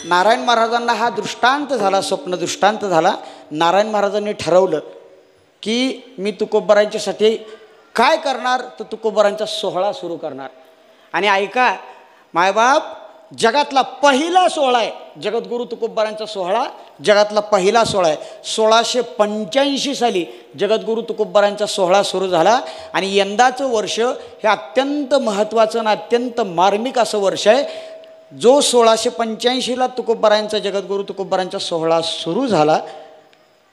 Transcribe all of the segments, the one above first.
नारायण महाराजांना हा दृष्टांत झाला, स्वप्न दृष्टांत झाला. नारायण महाराजांनी ठरवलं की मी तुकोबारांच्यासाठी काय करणार, तर तुकोबारांचा सोहळा सुरू करणार. आणि ऐका मायबाप, जगातला पहिला सोहळा आहे जगद्गुरू तुकोबारांचा सोहळा, जगातला पहिला सोहळा आहे. 1685 साली जगद्गुरू तुकोबारांचा सोहळा सुरू झाला. आणि यंदाचं वर्ष हे अत्यंत महत्त्वाचं आणि अत्यंत मार्मिक असं वर्ष आहे. जो 1685ला तुकोबारांचा जगद्गुरू तुकोबारांचा सोहळा सुरू झाला,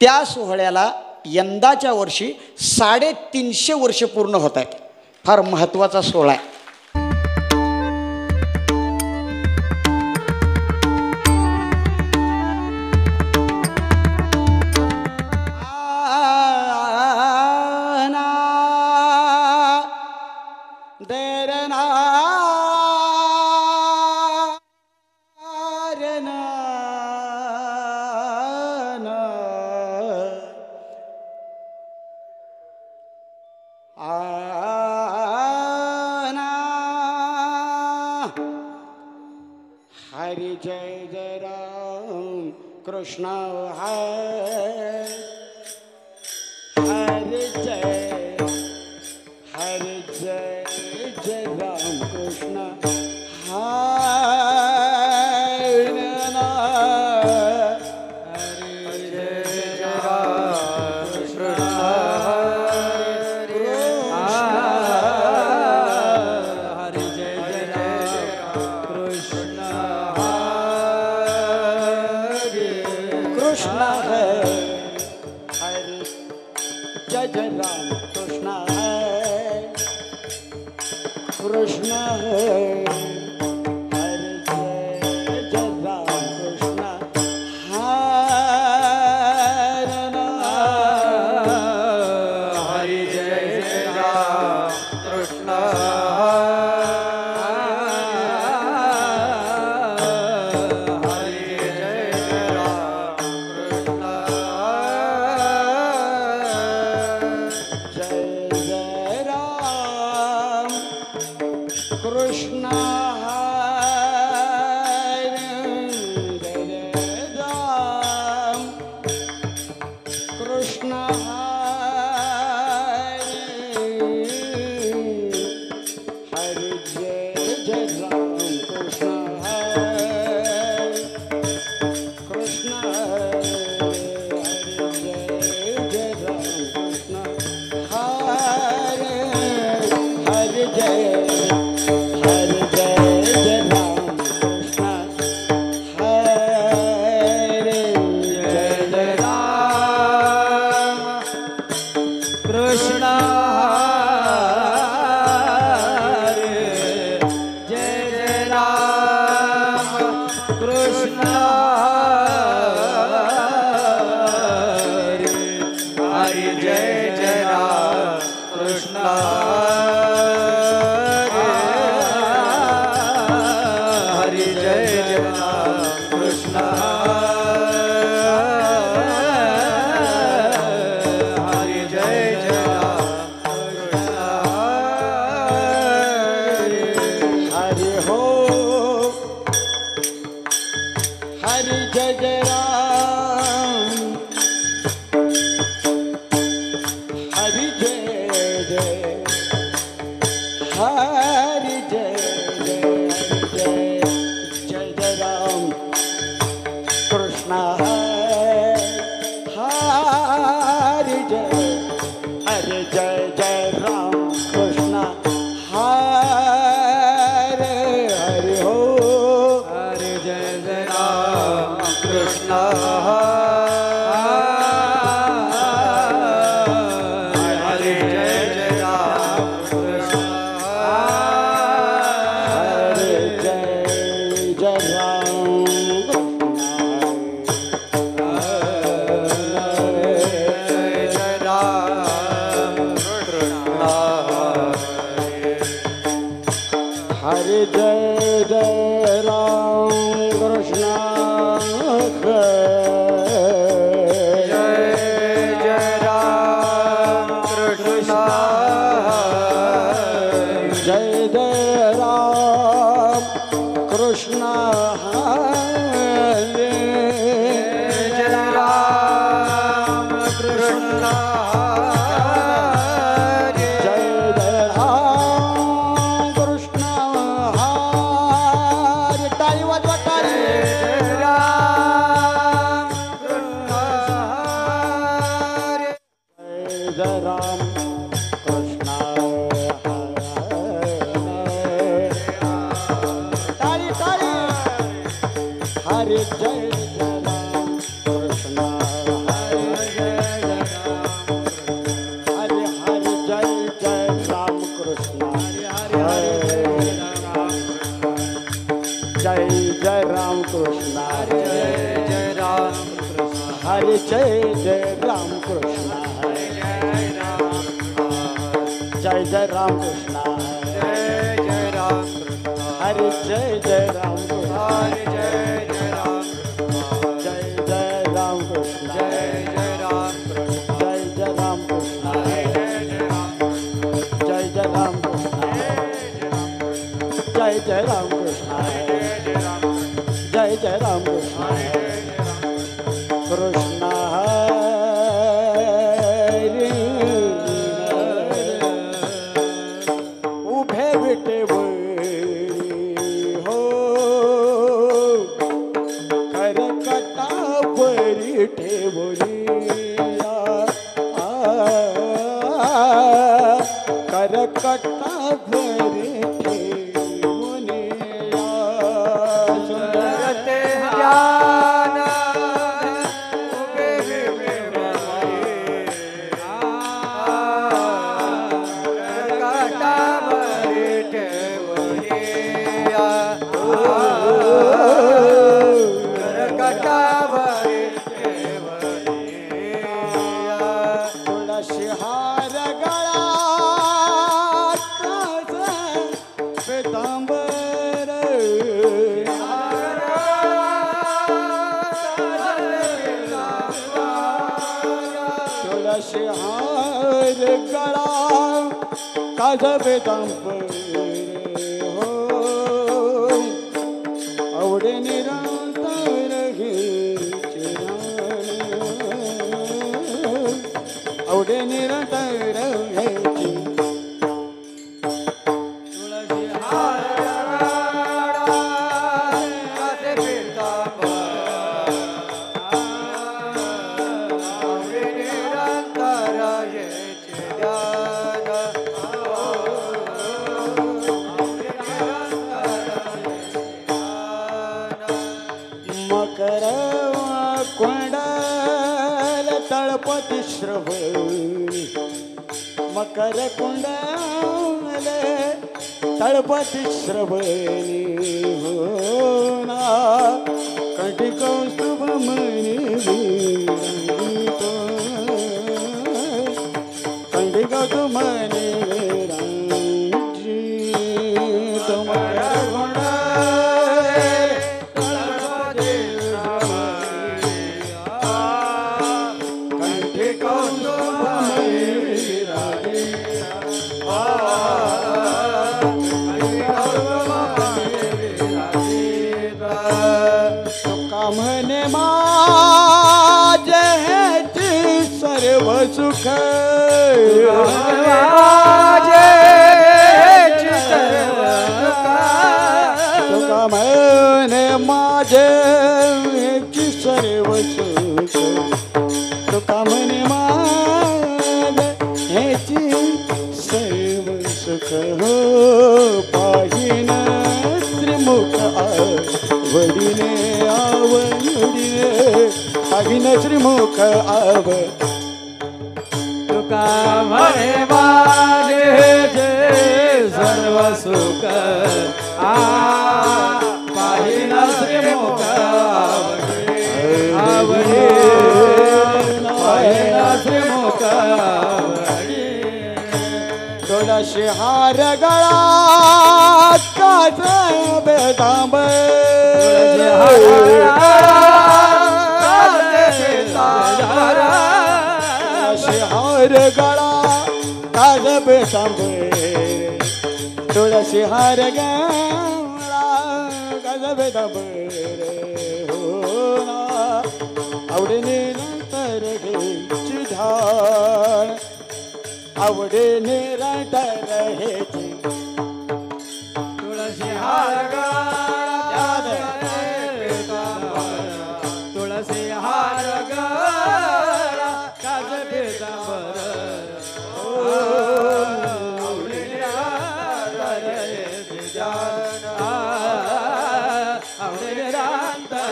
त्या सोहळ्याला यंदाच्या वर्षी 350 वर्ष पूर्ण होत आहेत. फार महत्त्वाचा सोहळा आहे. हरि जय जय राम कृष्ण हरि जय जय राम कृष्ण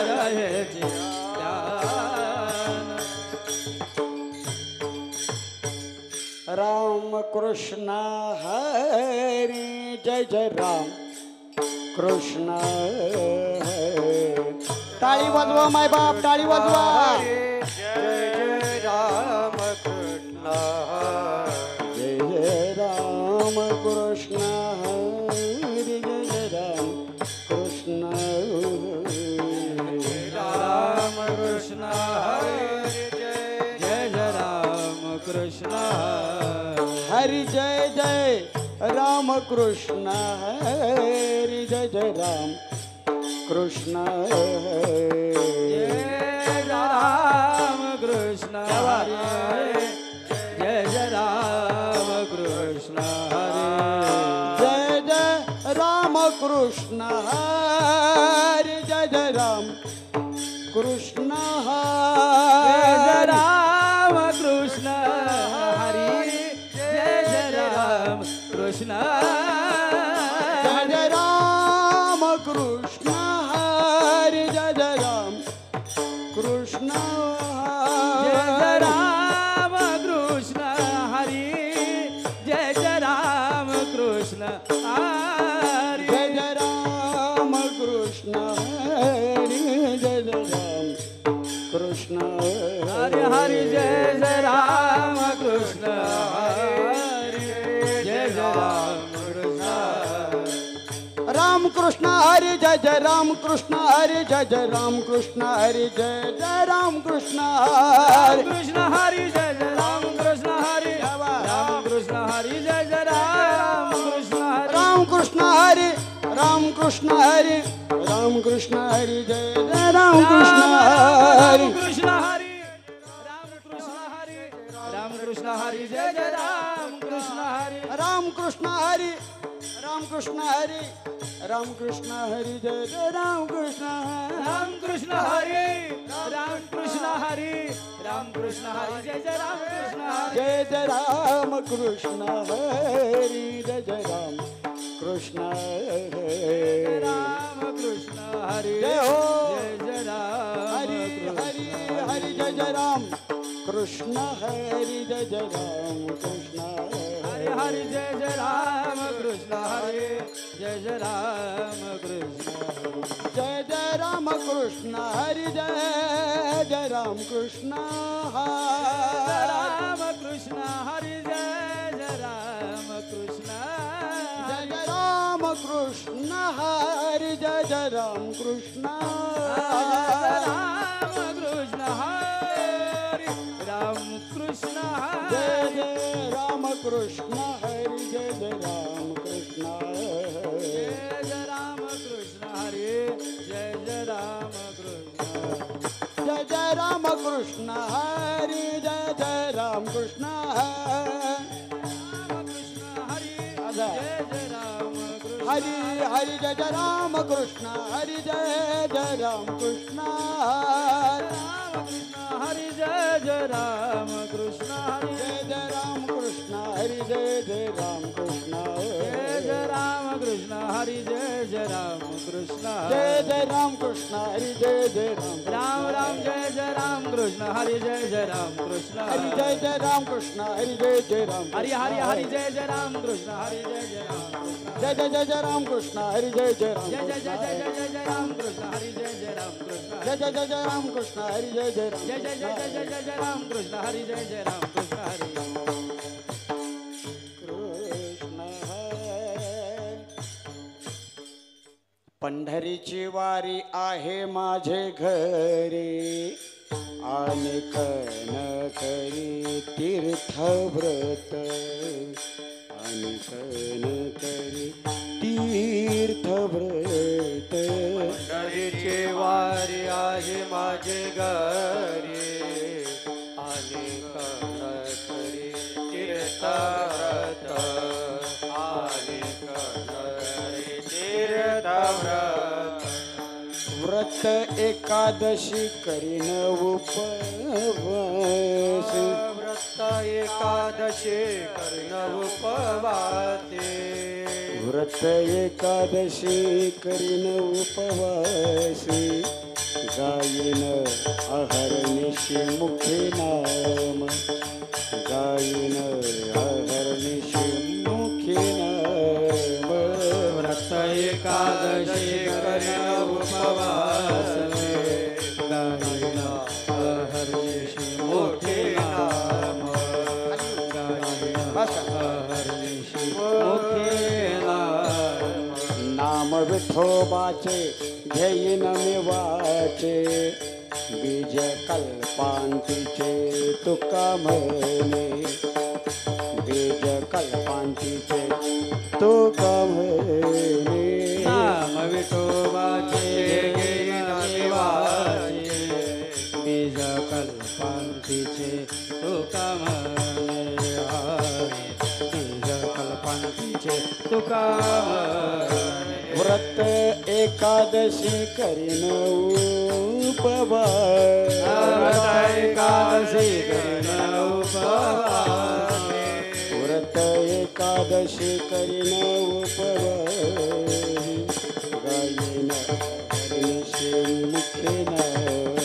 रायाचे ध्यान. राम कृष्ण हरी जय जय राम कृष्ण हरी. टाळी वाजवा माय बाप, टाळी वाजवा. जय जय राम कृष्ण जय जय राम कृष्ण हरी जय जय राम कृष्ण राम कृष्ण हरे जय जय राम कृष्ण हरी जय जय राम कृष्ण हरी जय जय राम कृष्ण जय राम कृष्ण हरे जय जय राम कृष्ण हरे जय जय राम कृष्ण हरी जय जय राम कृष्ण जय जय हरी. राम कृष्ण हरी जय जय राम कृष्ण जय जय राम कृष्ण हरी जय जय राम कृष्ण जय जय राम कृष्ण हरी जय जय राम कृष्ण हरी जय जय राम कृष्ण हरी जय जय राम कृष्ण हरे हरे जय जय राम कृष्ण हरी जय जय राम कृष्ण राम कृष्ण हरी जय जय राम कृष्ण हरी जय जय राम कृष्ण हरी जय जय राम कृष्ण हरी. कृष्ण हरी जय जय राम कृष्ण हरी राम कृष्ण हरी जय जय राम कृष्ण हरी राम कृष्ण हरी राम कृष्ण हरी राम कृष्ण हरी जय जय राम कृष्ण हरी. कृष्ण हरी राम कृष्ण हरी राम कृष्ण हरी जय जय राम कृष्ण हरी राम कृष्ण हरी राम कृष्ण हरी राम कृष्ण हरी जय जय राम कृष्ण हरी. राम कृष्ण हरी राम कृष्ण हरी राम कृष्ण हरी जय जय राम कृष्ण हरी जय जय राम कृष्ण हरी जय जय राम कृष्ण हरी. राम कृष्ण हरी जय हो. जय जय राम हरी हरी हरी जय जय राम कृष्ण हरी जय जय राम कृष्ण हरे हरे जय जय राम कृष्ण हरे जय जय राम कृष्ण जय जय राम कृष्ण हरी जय जय राम कृष्ण हरी. राम कृष्ण हरे जय जय राम कृष्ण जय जय राम कृष्ण हरी जय जय राम कृष्ण राम कृष्ण हरे राम कृष्ण जय हरे जय राम कृष्ण हरी जय जय राम कृष्ण जय जय राम कृष्ण हरे जय जय राम कृष्ण जय जय राम कृष्ण हरी जय जय राम कृष्ण हरी हरी जय जय राम कृष्ण हरी जय जय राम कृष्ण हरि जय जय राम कृष्ण हरि जय जय राम कृष्ण हरी जय जय राम कृष्ण जय जय राम कृष्ण हरि जय जय राम कृष्ण जय जय राम कृष्ण हरी जय जय राम राम राम जय जय राम कृष्ण हरि जय जय राम कृष्ण हरी जय जय राम कृष्ण हरी जय जय राम हरि हरि हरि जय जय राम कृष्ण हरि जय जय राम कृष्ण जय जय जय जय राम कृष्ण हरी जय जय राम जय जय जय जय जय जय जय राम कृष्ण हरि जय जय राम कृष्ण जय जय जय जय राम कृष्ण हरी जय जय राम जय जय जय जय जय जय जय राम कृष्ण हरि जय जय राम कृष्ण हरि कृष्ण हरी. पंढरीची वारी आहे माझे घरी आणि कन करी तीर्थव्रत आणि कन करी तीर्थव्रत पंढरीची वारी आहे माझे घरी आणि करी तीर्थव्रत आणि करी तीर्थव्रत व्रत एकादशी करीन उपवास व्रत एकादशी करीन उपवासे व्रत एकादशी करीन उपवास गायीन अहर्निशि मुखे नाम गायीन अहर्निशि मुखे नाम व्रत एकादशी करण उपवास गायीन अहर्निशि मुखे नाम गायीन अहर्निशि मुखे नाम विठोबाचे घेईन मी वाचे बीज कल्पांतीचे तुका म्हणे बीज कल्पांतीचे तुका म्हणे नाम विठोबाचे वाचे बीज कल्पांतीचे तुका म्हणे बीज कल्पांतीचे तुका म्हणे व्रत एकादशी करीन उपवास एकादशी करीन उपवास व्रत एकादशी करीन उपवास गायीन अहर्निशि मुखे नाम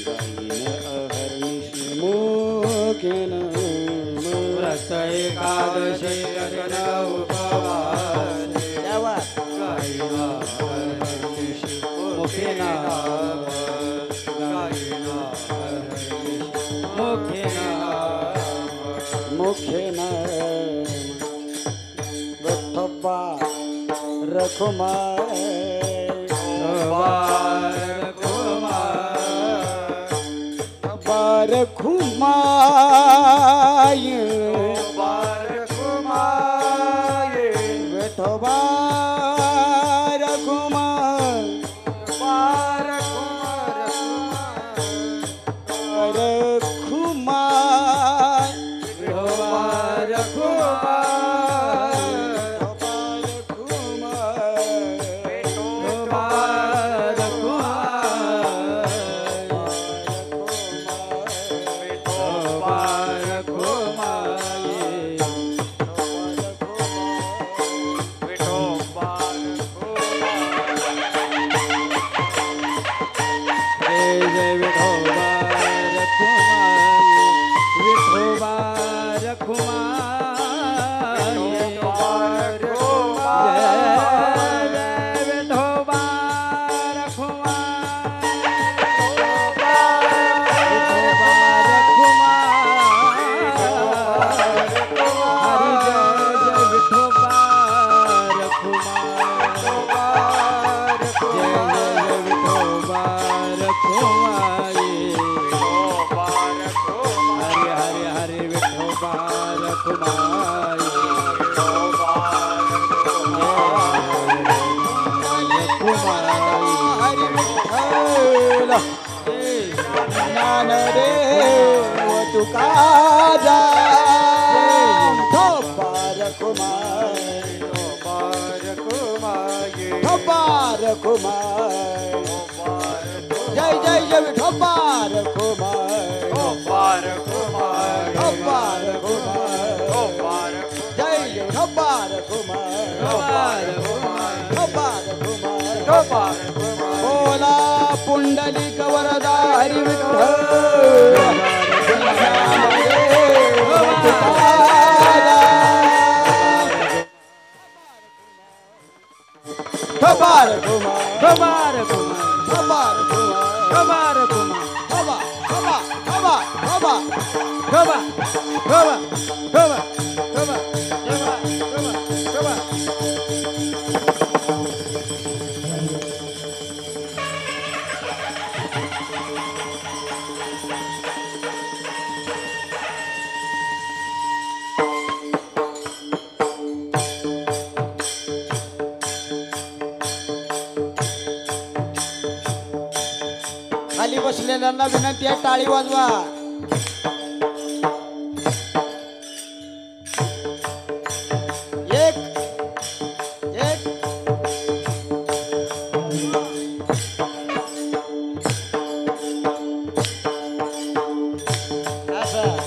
गायीन अहर्निशि मुखे नाम व्रत एकादशी करीन उपवास गायीन अहर्निशि मुखे नाम गायीन अहर्निशि मुखे नाम मुखे नाम विठोबा रखुमाई विठोबा जय जय जय विठोबा रखुमाई जय जय विठोबा रखुमाई बोला पुंडलिक वरदा हरी विठ्ठल खाली बसलेल्यांना विनंती आहे टाळी वाजवा. एक एक असं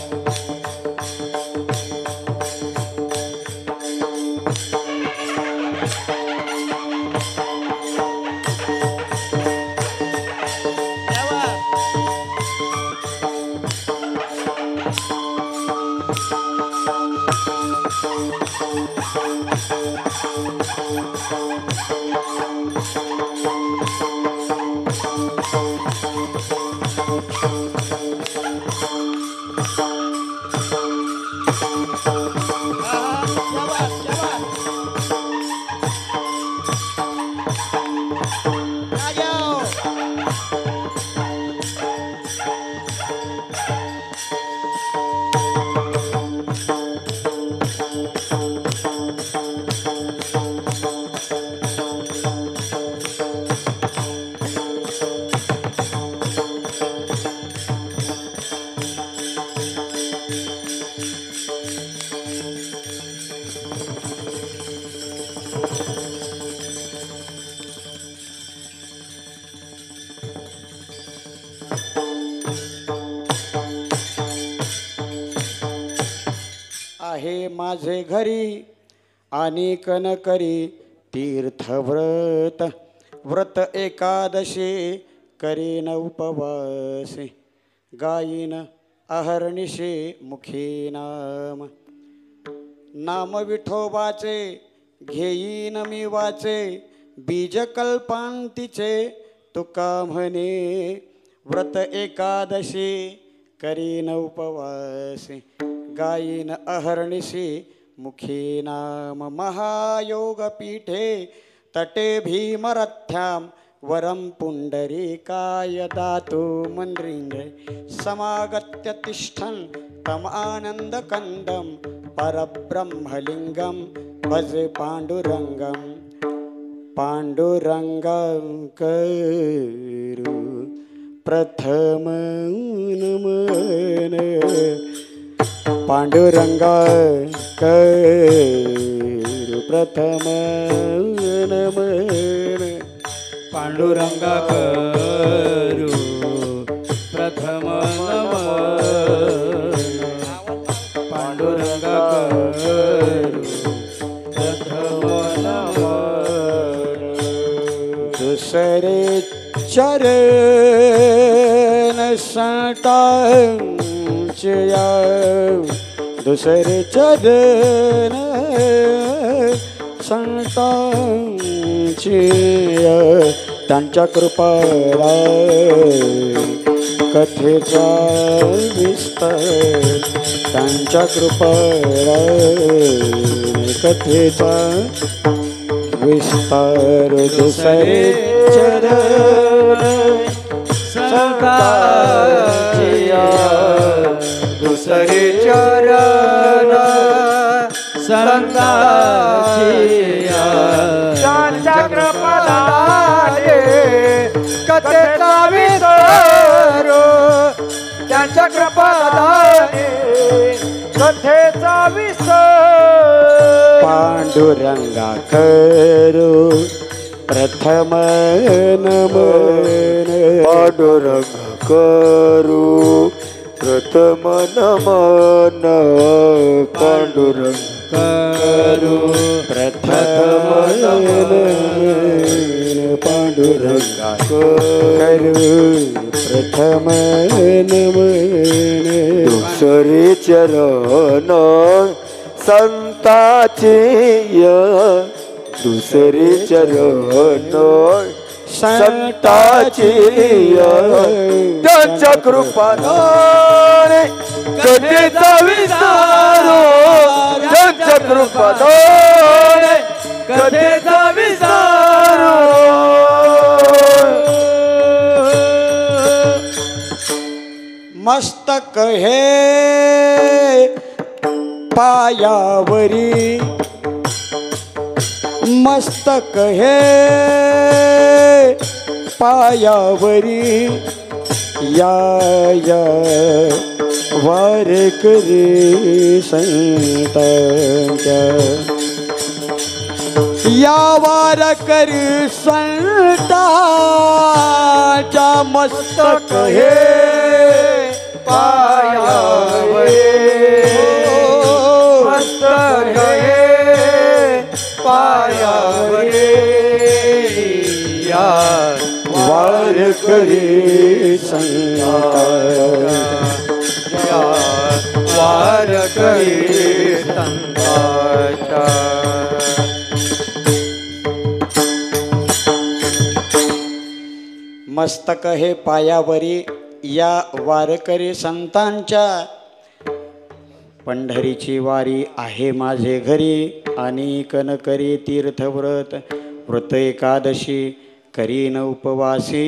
आहे माझे घरी अनेक न करी तीर्थव्रत व्रत एकादशी करीन उपवासे गायीन अहर्निशे मुखी नाम नाम विठोबाचे घेईन मी वाचे बीजकल्पांतीचे तुका म्हणे व्रत एकादशी करीन उपवासे गायीन अहर्निशि मुखी नाम महायोग पीठे तटे भीमरथ्यां वरं पुंडरीकाय दातु मन्रिंग समागत्य तिष्ठन् तम आनन्दकन्दं परब्रह्मलिङ्गं भजे पाण्डुरङ्गं पाण्डुरङ्गं करू प्रथम नमन पांडुरंगा करू प्रथम नमन पांडुरंगा करू प्रथम नमन पांडुरंगा करू प्रथम नमन दुसरे चरण साटांचया दुसरे चरण संतांचिया त्यांच्या कृपाला कथेचा विस्तार त्यांच्या कृपाला कथेचा विस्तार दुसरे चरण संतांचिया दुसरे चरण संतांचिया त्यांच्या कृपादाने कथेचा विस्तार त्यांच्या कृपादाने कथेचा विस्तार पांडुरंगा करू प्रथम नमन पांडुरंगा करू प्रथम नमन पांडुरंगा करू प्रथम नमन पांडुरंगा करू प्रथम नमन दुसरे चरण संताचे दुसरे चरण संताचे त्यांच्या कृपादाने कथेचा विस्तार त्यांच्या कृपादाने कथेचा विस्तार मस्तक हे पायावरी मस्तक हे पायावरी या या वारकरी संतांच्या या वारकरी संतांच्या मस्तक हे पायावरी मस्तक हे पायावरी या वारकरी संतांच्या वारकरी संतांच्या मस्तक हे पायावरी या वारकरी संतांच्या, पंढरीची वारी आहे माझे घरी, अनेक न करी तीर्थव्रत, व्रत एकादशी करीन उपवासी,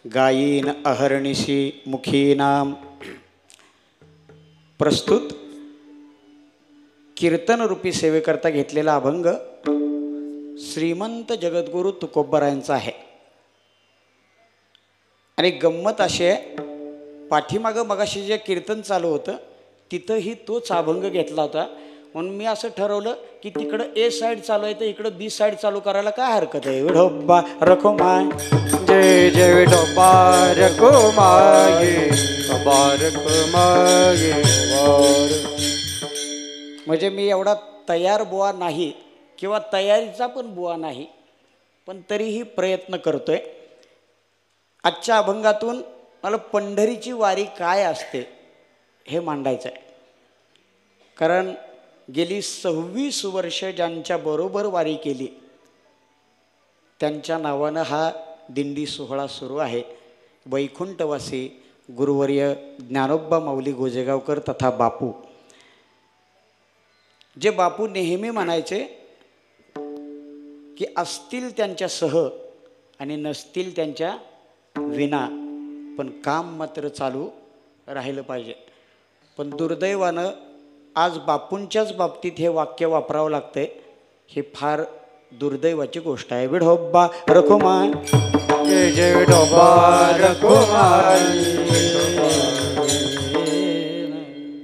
गायीन अहर्निशी मुखी नाम. प्रस्तुत कीर्तन रूपी सेवेकरता घेतलेला अभंग श्रीमंत जगद्गुरु तुकोबरायांचा आहे. आणि गंमत अशी आहे, पाठीमागं मगाशी जे कीर्तन चालू होतं तिथंही तोच अभंग घेतला होता. म्हणून मी असं ठरवलं की तिकडं ए साईड चालू आहे तर इकडं बी साईड चालू करायला काय हरकत आहे. विठोबा रखो माय, जय जय विठोबा रखो माये, माये. म्हणजे मी एवढा तयार बुवा नाही किंवा तयारीचा पण बुवा नाही, पण तरीही प्रयत्न करतोय. आजच्या अभंगातून मला पंढरीची वारी काय असते हे मांडायचं आहे. कारण गेली 26 वर्ष ज्यांच्याबरोबर वारी केली त्यांच्या नावानं हा दिंडी सोहळा सुरू आहे. वैकुंठवासी गुरुवर्य ज्ञानोबा माऊली गोजेगावकर तथा बापू, जे बापू नेहमी म्हणायचे की असतील त्यांच्यासह आणि नसतील त्यांच्या विना, पण काम मात्र चालू राहिलं पाहिजे. पण दुर्दैवानं आज बापूंच्याच बाबतीत हे वाक्य वापरावं लागतंय. हे फार दुर्दैवाची गोष्ट आहे. विठोबा रखो माय, जय जय विठोबा रखो माये.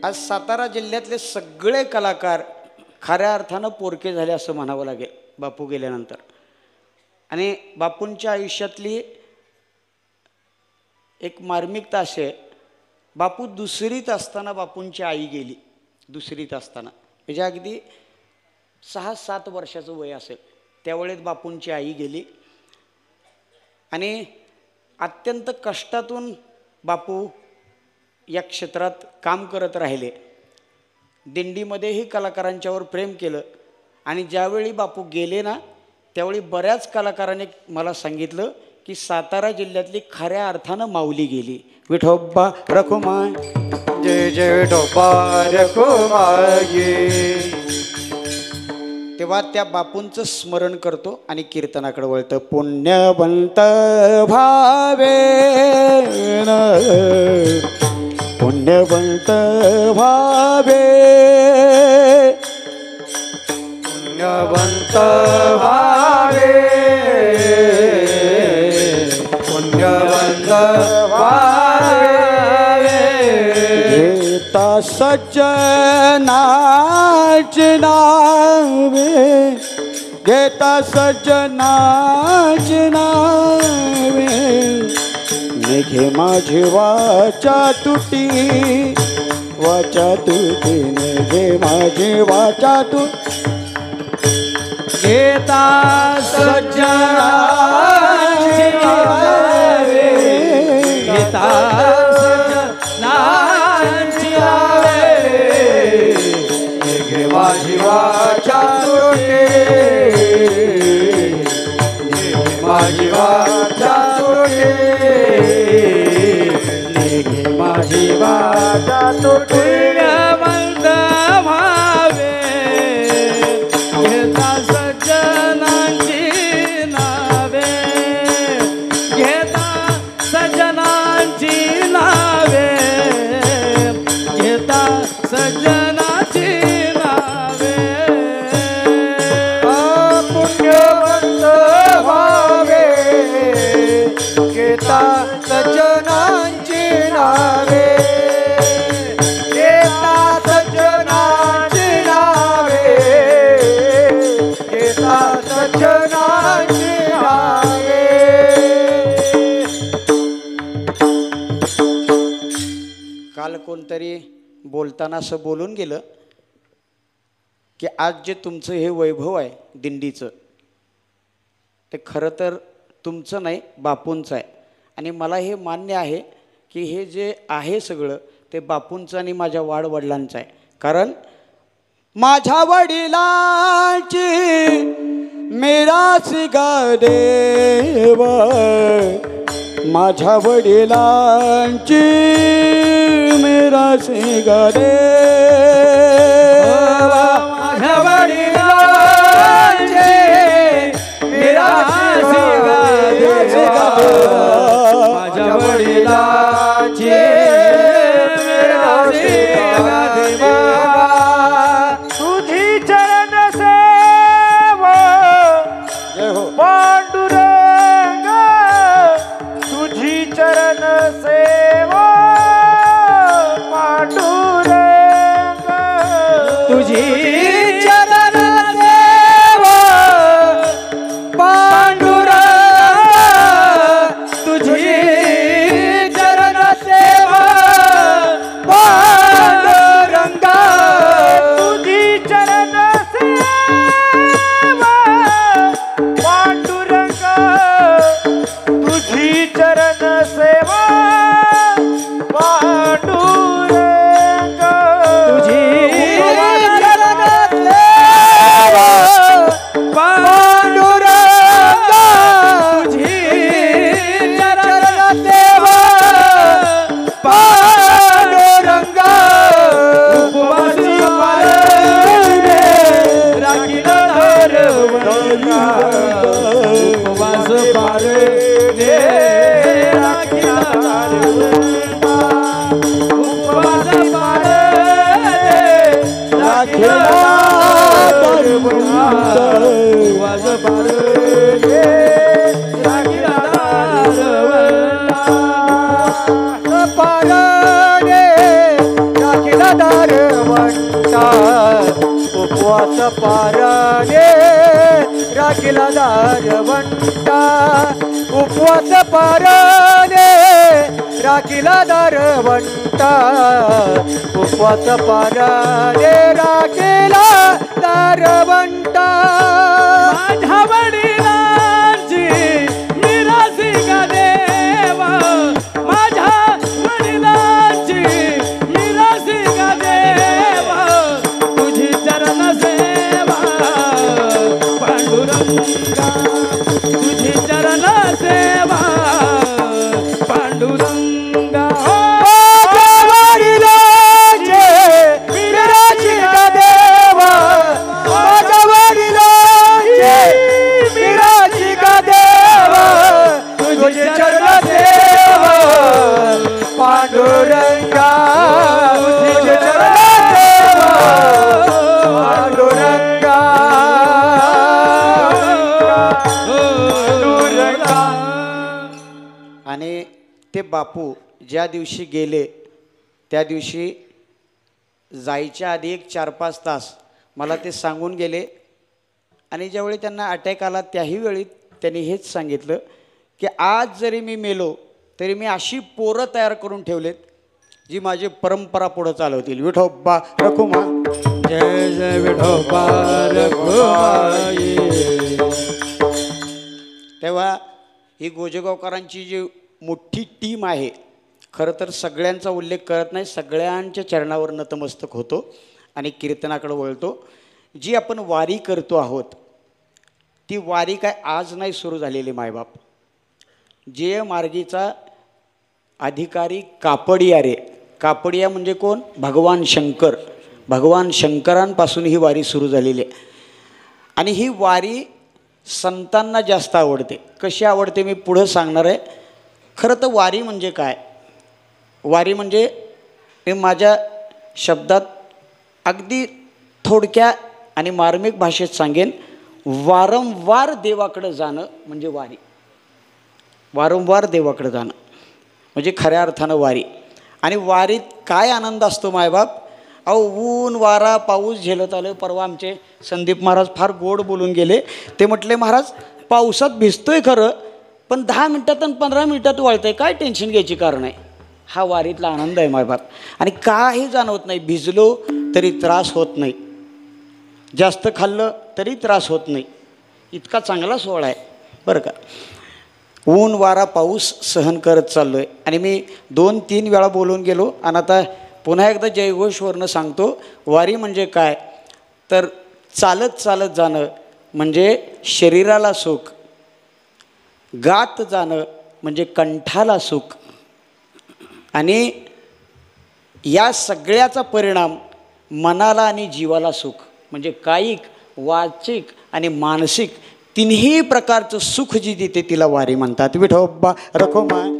आज सातारा जिल्ह्यातले सगळे कलाकार खऱ्या अर्थानं पोरके झाले असं म्हणावं लागेल बापू गेल्यानंतर. आणि बापूंच्या आयुष्यातली एक मार्मिकता अशी आहे, बापू दुसरीत असताना बापूंची आई गेली. दुसरीत असताना म्हणजे अगदी 6-7 वर्षाचं वय असेल त्यावेळेस बापूंची आई गेली. आणि अत्यंत कष्टातून बापू या क्षेत्रात काम करत राहिले. दिंडीमध्येही कलाकारांच्यावर प्रेम केलं. आणि ज्यावेळी बापू गेले ना त्यावेळी बऱ्याच कलाकारांनी मला सांगितलं की सातारा जिल्ह्यातली खऱ्या अर्थानं माऊली गेली. विठोबा रखो माय, जय जय विठोबा रखो माये. तेव्हा त्या बापूंचं स्मरण करतो आणि कीर्तनाकडे वळतं. पुण्यवंत भावे, पुण्यवंत भावे, पुण्यवंत भावे, पुण्यवंत भावे. घेता सज्जनाची नावे, घेता सज्जनाची नावे, निघे माझी वाचा तुटी, वाचा तुटी, निघे माझी वाचा तुटी. घेता सज्जनाची नावे, घेता सज्जनाची नावे, निघे माझी वाचा तुटे, निघे माझी वाचा तुटे, निघे माझी वाचा तुटे. पुण्यवंत भावे, घेता सज्जनांची नावे, घेता सज्जनांची नावे, घेता सज्जनाची नावे. पुण्यवंत भावे, घेता सज्जनांची नावे, घेता सज्जनांची नावे, घेता सज्जनांची नावे. काल कोणतरी बोलताना असं बोलून गेलं की आज जे तुमचं हे वैभव आहे दिंडीचं ते खरं तर तुमचं नाही बापूंचं आहे. आणि मला हे मान्य आहे की हे जे आहे सगळं ते बापूंचं आणि माझ्या वाडवडिलांचं आहे. कारण माझ्या वडिलांची मिरासी गा देवा, माझ्या वडिलांची मिरासी ग देवा माझ्या वडिलांची मिरासी ग देवा माझ्या वडिलांची मिरासी ग देवा तुझी चरण सेवा जय हो पांडुरंग तुझी चरण सेवा पांडुरंग तुझी चरण सेवा पांडुरंग तुझी चरण सेवा पांडुरंग तुझी चरण सेवा पांडुरंग तुझी चरण सेवा पांडुरंग तुझी चरण सेवा पांडुरंग तुझी चरण सेवा पांडुरंग उपवासी पारणे राखीला धारवंता उपवास पारणे राखीला धारवंता उपवास पारणे राखीला धारवंता उपवास पारणे राखीला धारवंता पारणे राखीला धारवंता उपवास पारणे राखीला धारवंता उपवास पारणे राखीला धारवंता उपवास पारणे राखीला धारवंता माझ्या वडिलांची मिरासी ग देवा माझ्या वडिलांची मिरासी ग देवा तुझी चरण सेवा पांडुरंगा तुझी चरण सेवा पांडुरंगा माझ्या वडिलांची मिरासी ग देवा माझ्या वडिलांची मिरासी ग देवा तुझी चरण सेवा पांडुरंगा तुझी चरण सेवा पांडुरंगा पांडुरंगा आणि ते बापू ज्या दिवशी गेले त्या दिवशी जायच्या आधी एक 4-5 तास मला ते सांगून गेले आणि ज्यावेळी त्यांना अटॅक आला त्याही वेळी त्यांनी हेच सांगितलं की आज जरी मी मेलो तरी मी अशी पोरं तयार करून ठेवलेत जी माझी परंपरा पुढं चालवतील. विठोबा रखुमा जय जय विठोबा रखुमाई. तेव्हा ही गोजेगावकरांची जी मोठी टीम आहे खरं तर सगळ्यांचा उल्लेख करत नाही सगळ्यांच्या चरणावर नतमस्तक होतो आणि कीर्तनाकडे वळतो. जी आपण वारी करतो आहोत ती वारी काय आज नाही सुरू झालेली मायबाप. जे मार्गीचा अधिकारी कापडिया रे कापडिया म्हणजे कोण भगवान शंकर. भगवान शंकरांपासून ही वारी सुरू झालेली आहे आणि ही वारी संतांना जास्त आवडते. कशी आवडते मी पुढं सांगणार आहे. खरं तर वारी म्हणजे काय वारी म्हणजे मी माझ्या शब्दात अगदी थोडक्या आणि मार्मिक भाषेत सांगेन वारंवार देवाकडे जाणं म्हणजे वारी. वारंवार देवाकडे जाणं म्हणजे खऱ्या अर्थानं वारी. आणि वारीत काय आनंद असतो मायबाप. अहो ऊन वारा पाऊस झेलत आलं. परवा आमचे संदीप महाराज फार गोड बोलून गेले. ते म्हटले महाराज पावसात भिजतोय खरं पण 10 मिनटात आणि 15 मिनटात वळतंय काय टेन्शन घ्यायची कारण आहे. हा वारीतला आनंद आहे मायबाप. आणि काही जाणवत नाही. भिजलो तरी त्रास होत नाही जास्त खाल्लं तरी त्रास होत नाही. इतका चांगला सोहळा आहे बरं का. ऊन वारा पाऊस सहन करत चाललो आहे. आणि मी 2-3 वेळा बोलून गेलो आणि आता पुन्हा एकदा जयघोषवरनं सांगतो. वारी म्हणजे काय तर चालत चालत जाणं म्हणजे शरीराला सुख. गात जाणं म्हणजे कंठाला सुख आणि या सगळ्याचा परिणाम मनाला आणि जीवाला सुख म्हणजे कायिक वाचिक आणि मानसिक तिन्ही प्रकारचं सुख जी देते तिला वारी म्हणतात. विठोबा रखो माय.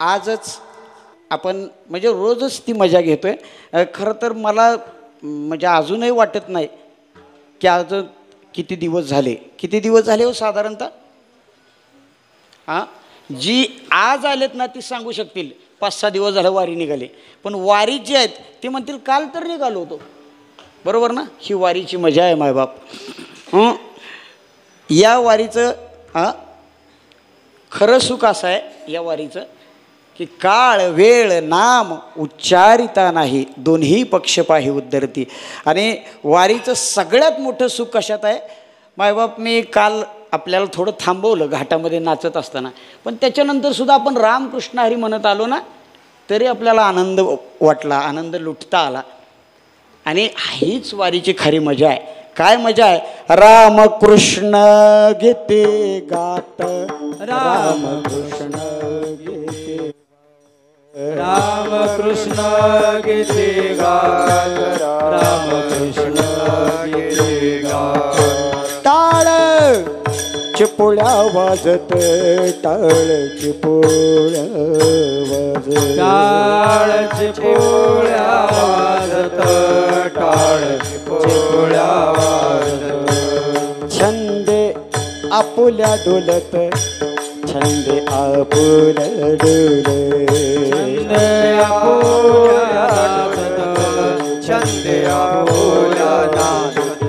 आजच आपण म्हणजे रोजच ती मजा घेतोय. खरं तर मला म्हणजे अजूनही वाटत नाही की आज किती दिवस झाले हो साधारणतः. हां जी आज आलेत ना ती सांगू शकतील 5-6 दिवस झालं वारी निघाले. पण वारी जी आहेत ते म्हणतील काल तर निघालो होतो. बरोबर ना. ही वारीची मजा आहे मायबाप. या वारीचं खरं सुख असं आहे या वारीचं की काळ वेळ नाम उच्चारिता नाही दोन्ही पक्ष पाही उद्धरती. आणि वारीचं सगळ्यात मोठं सुख कशात आहे मायबाप. मी काल आपल्याला थोडं थांबवलं घाटामध्ये नाचत असताना, पण त्याच्यानंतर सुद्धा आपण रामकृष्ण हरी म्हणत आलो ना तरी आपल्याला आनंद वाटला, आनंद लुटता आला. आणि हीच वारीची खरी मजा आहे. काय मजा आहे. रामकृष्ण घेते गात रामकृष्ण घेते रामकृष्ण घेते गात रामकृष्ण घेते गात. टाळ चिपोळ्या वाजत टाळ चिपोळ्या वाजत टाळ चिपोळ्या वाजत टाळ चिपोळ्या वाजत. छंदे आपुल्या डोलत छंदे आपुल्या डोलत छंदे आपुल्या नाचत छंदे आपुल्या नाचत.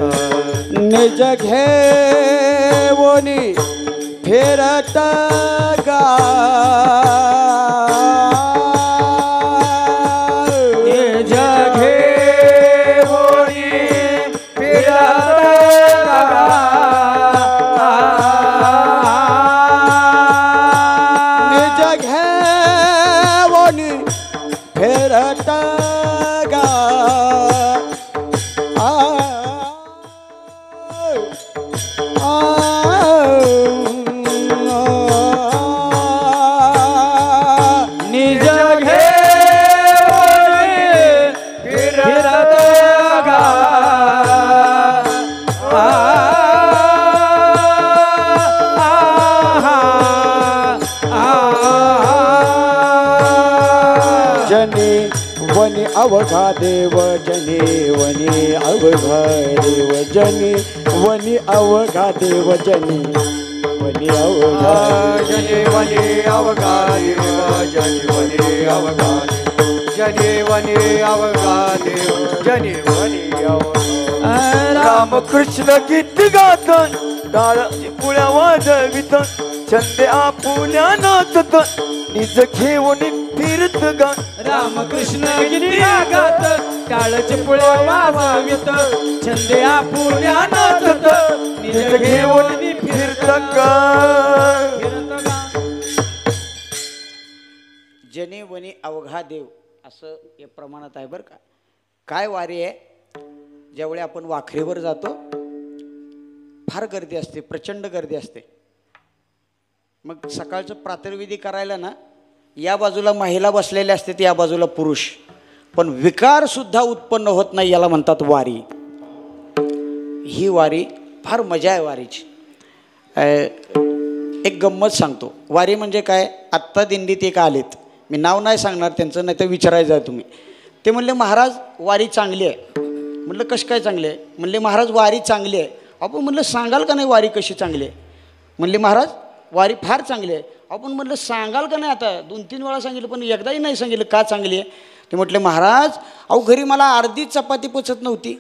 निज घेऊनी फिरत गा निज घेऊनी फिरत गा. निज घेऊनी फिरत गा. निज घेऊनी फिरत गा. जने वनी अवघा देव जने वनी अवघा देव जने वनी अवघा देव जने वनी अवघा जने वने अवघा देव जने वने अवघा देव जने वने अवघा देव जने वने अवघा. रामकृष्ण गीत गात टाळ पुळ्या वाजवित छंदे आपुल्या नाचत निज घेऊन फिरत गा. रामकृष्ण गीती गात टाळचे पुळ्या वाजवित छंदे आपुल्या नाचत निज घेऊन फिरत गा. जने वने अवघा देव असं या प्रमाणात आहे बरं का. काय वारी आहे. ज्यावेळी आपण वाखरीवर जातो फार गर्दी असते, प्रचंड गर्दी असते. मग सकाळचं प्रातर्विधी करायला ना या बाजूला महिला बसलेल्या असतात या बाजूला पुरुष. पण विकार सुद्धा उत्पन्न होत नाही याला म्हणतात वारी. ही वारी फार मजा आहे वारीची. एक गंमत सांगतो. वारी म्हणजे काय. आत्ता दिंडीत एक आलेत, मी नाव नाही सांगणार त्यांचं, नाही तर विचारायचं आहे तुम्ही. ते म्हणले महाराज वारी चांगली आहे. म्हणलं कशी काय चांगली आहे. म्हणले महाराज वारी चांगली आहे. आपण म्हणलं सांगाल का नाही वारी कशी चांगली आहे. म्हणले महाराज वारी फार चांगली आहे. आपण म्हटलं सांगाल का नाही. आता 2-3 वेळा सांगितलं पण एकदाही नाही सांगितलं का चांगली आहे. ते म्हटले महाराज अहो घरी मला अर्धी चपाती पचत नव्हती.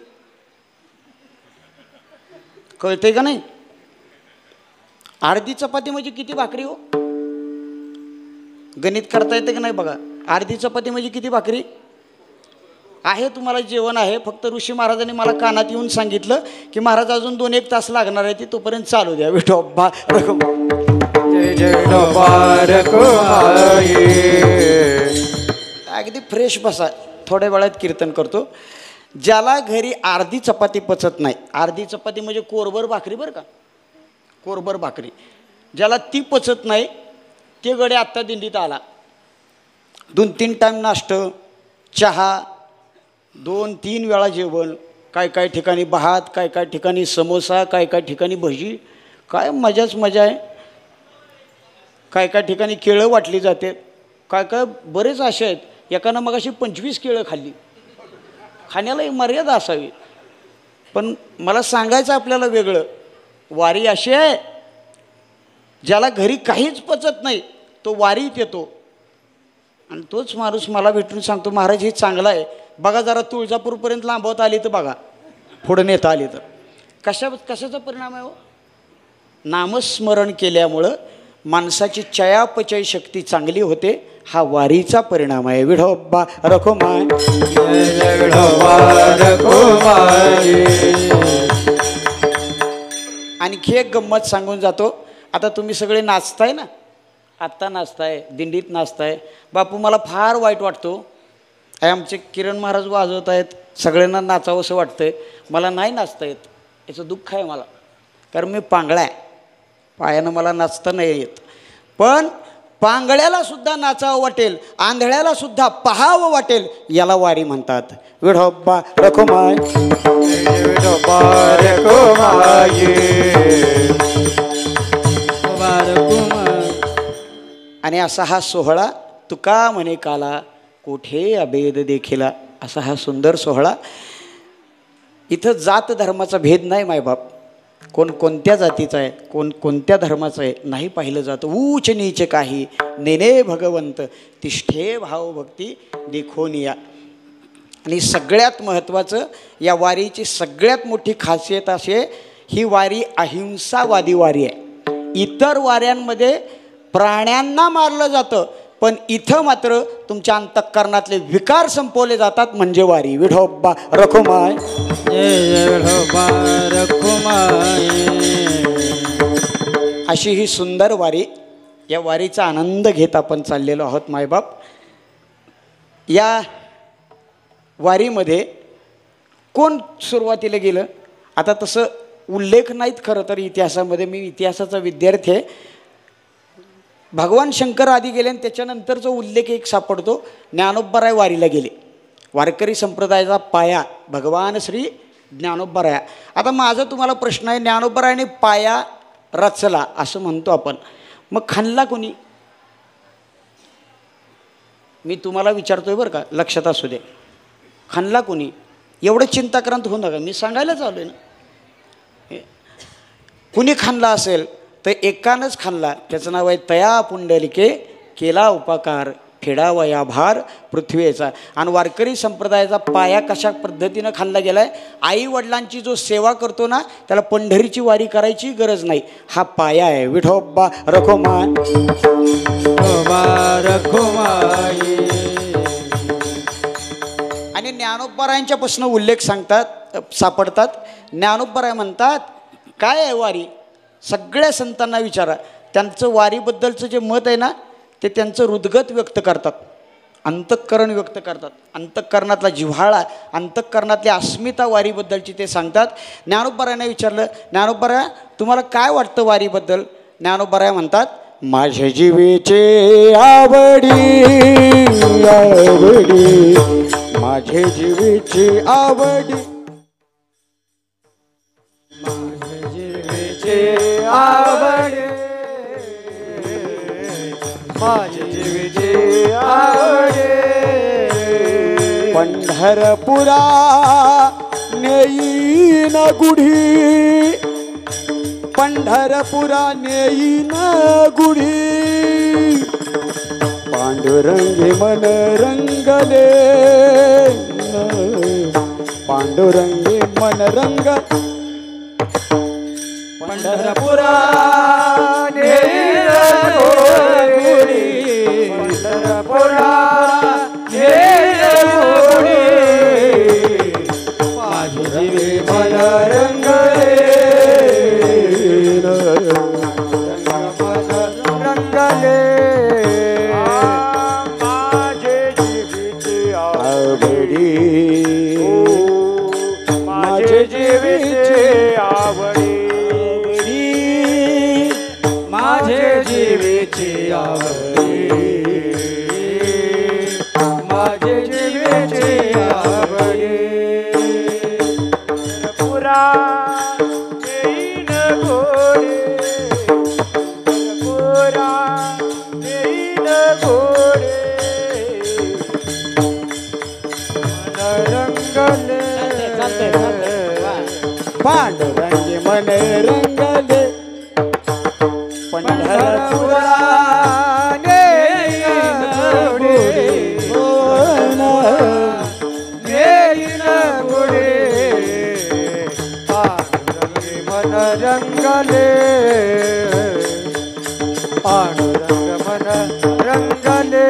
कळते का नाही. अर्धी चपाती म्हणजे किती भाकरी हो. गणित करता येते का नाही बघा. अर्धी चपाती म्हणजे किती भाकरी आहे. तुम्हाला जेवण आहे. फक्त ऋषी महाराजांनी मला कानात येऊन सांगितलं की महाराज अजून 2-1 तास लागणार आहे. ते तोपर्यंत चालू द्या. विठोबा जय जय अगदी फ्रेश बसा. थोड्या वेळात कीर्तन करतो. ज्याला घरी अर्धी चपाती पचत नाही, अर्धी चपाती म्हणजे कोरभर भाकरी बरं का, कोरभर भाकरी, ज्याला ती पचत नाही ते गडे आत्ता दिंडीत आला. 2-3 टाईम नाश्तं, चहा, 2-3 वेळा जेवण, काय काय ठिकाणी भात, काय काय ठिकाणी समोसा, काय काय ठिकाणी भजी, काय मजाच मजा आहे. काय काय ठिकाणी केळं वाटली जाते, काय काय बरेच असे आहेत. एकानं मग अशी 25 केळं खाल्ली. खाण्याला एक मर्यादा असावी. पण मला सांगायचं आपल्याला वेगळं, वारी अशी आहे ज्याला घरी काहीच पचत नाही तो वारीत येतो. आणि तोच माणूस मला भेटून सांगतो, महाराज हे चांगलं आहे बघा, जरा तुळजापूरपर्यंत लांबवता आली तर बघा, पुढं नेता आली तर. कशाचा परिणाम आहे हो? नामस्मरण केल्यामुळं माणसाची चयापचय शक्ती चांगली होते, हा वारीचा परिणाम आहे. विठोबा रखुमाई, विठोबा रखुमाई. आणखी एक गंमत सांगून जातो. आता तुम्ही सगळे नाचताय ना, आत्ता नाचताय, दिंडीत नाचताय. बापू मला फार वाईट वाटतो, आमचे किरण महाराज वाजवत आहेत, सगळ्यांना नाचावं असं वाटतंय, मला नाही नाचता येत. याचं दुःख आहे मला, कारण मी पांगळा आहे, पायानं मला नाचता नाही येत. पण पांगळ्याला सुद्धा नाचावं वाटेल, आंधळ्याला सुद्धा पाहावं वाटेल, याला वारी म्हणतात. विठोबा रखुमाई, विठोबा रखुमाई. आणि असा हा सोहळा तुका म्हणे काला, कोठे अभेद देखिला, असा हा सुंदर सोहळा. इथं जात धर्माचा भेद नाही मायबाप, कोण कोणत्या जातीचा आहे, कोण कोणत्या धर्माचं आहे नाही पाहिलं जातं. ऊच नीच काही नेने भगवंत, तिष्ठे भावभक्ती देखोन या. आणि सगळ्यात महत्त्वाचं या वारीची सगळ्यात मोठी खासियत अशी आहे, ही वारी अहिंसावादी वारी आहे. इतर वाऱ्यांमध्ये प्राण्यांना मारलं जातं, पण इथं मात्र तुमच्या अंतःकरणातले विकार संपवले जातात, म्हणजे वारी. विठोबा रखुमाई, विठोबा रखुमाई. अशी ही सुंदर वारी, या वारीचा आनंद घेत आपण चाललेलो आहोत मायबाप. या वारीमध्ये कोण सुरुवातीला गेलं, आता तसं उल्लेख नाहीत खरं तर इतिहासामध्ये, मी इतिहासाचा विद्यार्थी आहे. भगवान शंकर आधी गेले आणि त्याच्यानंतरचा उल्लेख एक सापडतो, ज्ञानोबाराय वारीला गेले. वारकरी संप्रदायाचा पाया भगवान श्री ज्ञानोबाराय. आता माझा तुम्हाला प्रश्न आहे, ज्ञानोबारायने पाया रचला असं म्हणतो आपण, मग खाणला कोणी? मी तुम्हाला विचारतोय बरं का, लक्षात असू दे, खाणला कोणी? एवढं चिंताक्रांत होऊ नका, मी सांगायला चालू आहे ना. कुणी खाणला असेल तर एकानंच खाल्ला, त्याचं नाव आहे तया पुंडलिके केला उपकार, फेडावया भार पृथ्वीचा. आणि वारकरी संप्रदायाचा पाया कशा पद्धतीनं खाल्ला गेला आहे, आई वडिलांची जो सेवा करतो ना त्याला पंढरीची वारी करायची गरज नाही, हा पाया आहे. विठोबा रखुमाई, विठोबा रखुमाई. आणि ज्ञानोबारायांच्यापासून उल्लेख सापडतात. ज्ञानोबाराय म्हणतात, काय आहे वारी? सगळ्या संतांना विचारा, त्यांचं वारीबद्दलचं जे मत आहे ना ते त्यांचं हृदगत व्यक्त करतात, अंतःकरण व्यक्त करतात, अंतःकरणातला जिव्हाळा, अंतःकरणातली अस्मिता वारीबद्दलची ते सांगतात. ज्ञानोबारायाने विचारलं, ज्ञानोबाराया तुम्हाला काय वाटतं वारीबद्दल? ज्ञानोबाराया म्हणतात, माझ्या जीवेचे आवडी आवडी, माझे जीवेची आवडी, आवडे माझे जीवेचे आवडे. पंढरपुरा नेईन गुढी, पंढरपुरा नेईन गुढी, पांडुरंगी मन रंगले, पांडुरंगी मन रंग. पंढरपुरा नेईन गुढी, पंढरपुरा नेईन गुढी, माझे जीवे मन रंगले, रंगले. माझे जीवेची आवडी, जीवेची आवडी माझे जीवेची आवडी पुरा येईन गोडे पुरा येईन गोडे मन रंगले पांडुरंगी मन रंगले पंढरपुरा नेईन गोडे नेईन गोडे पांडुरंगी मन रंगले पांडुरंग मन रंगले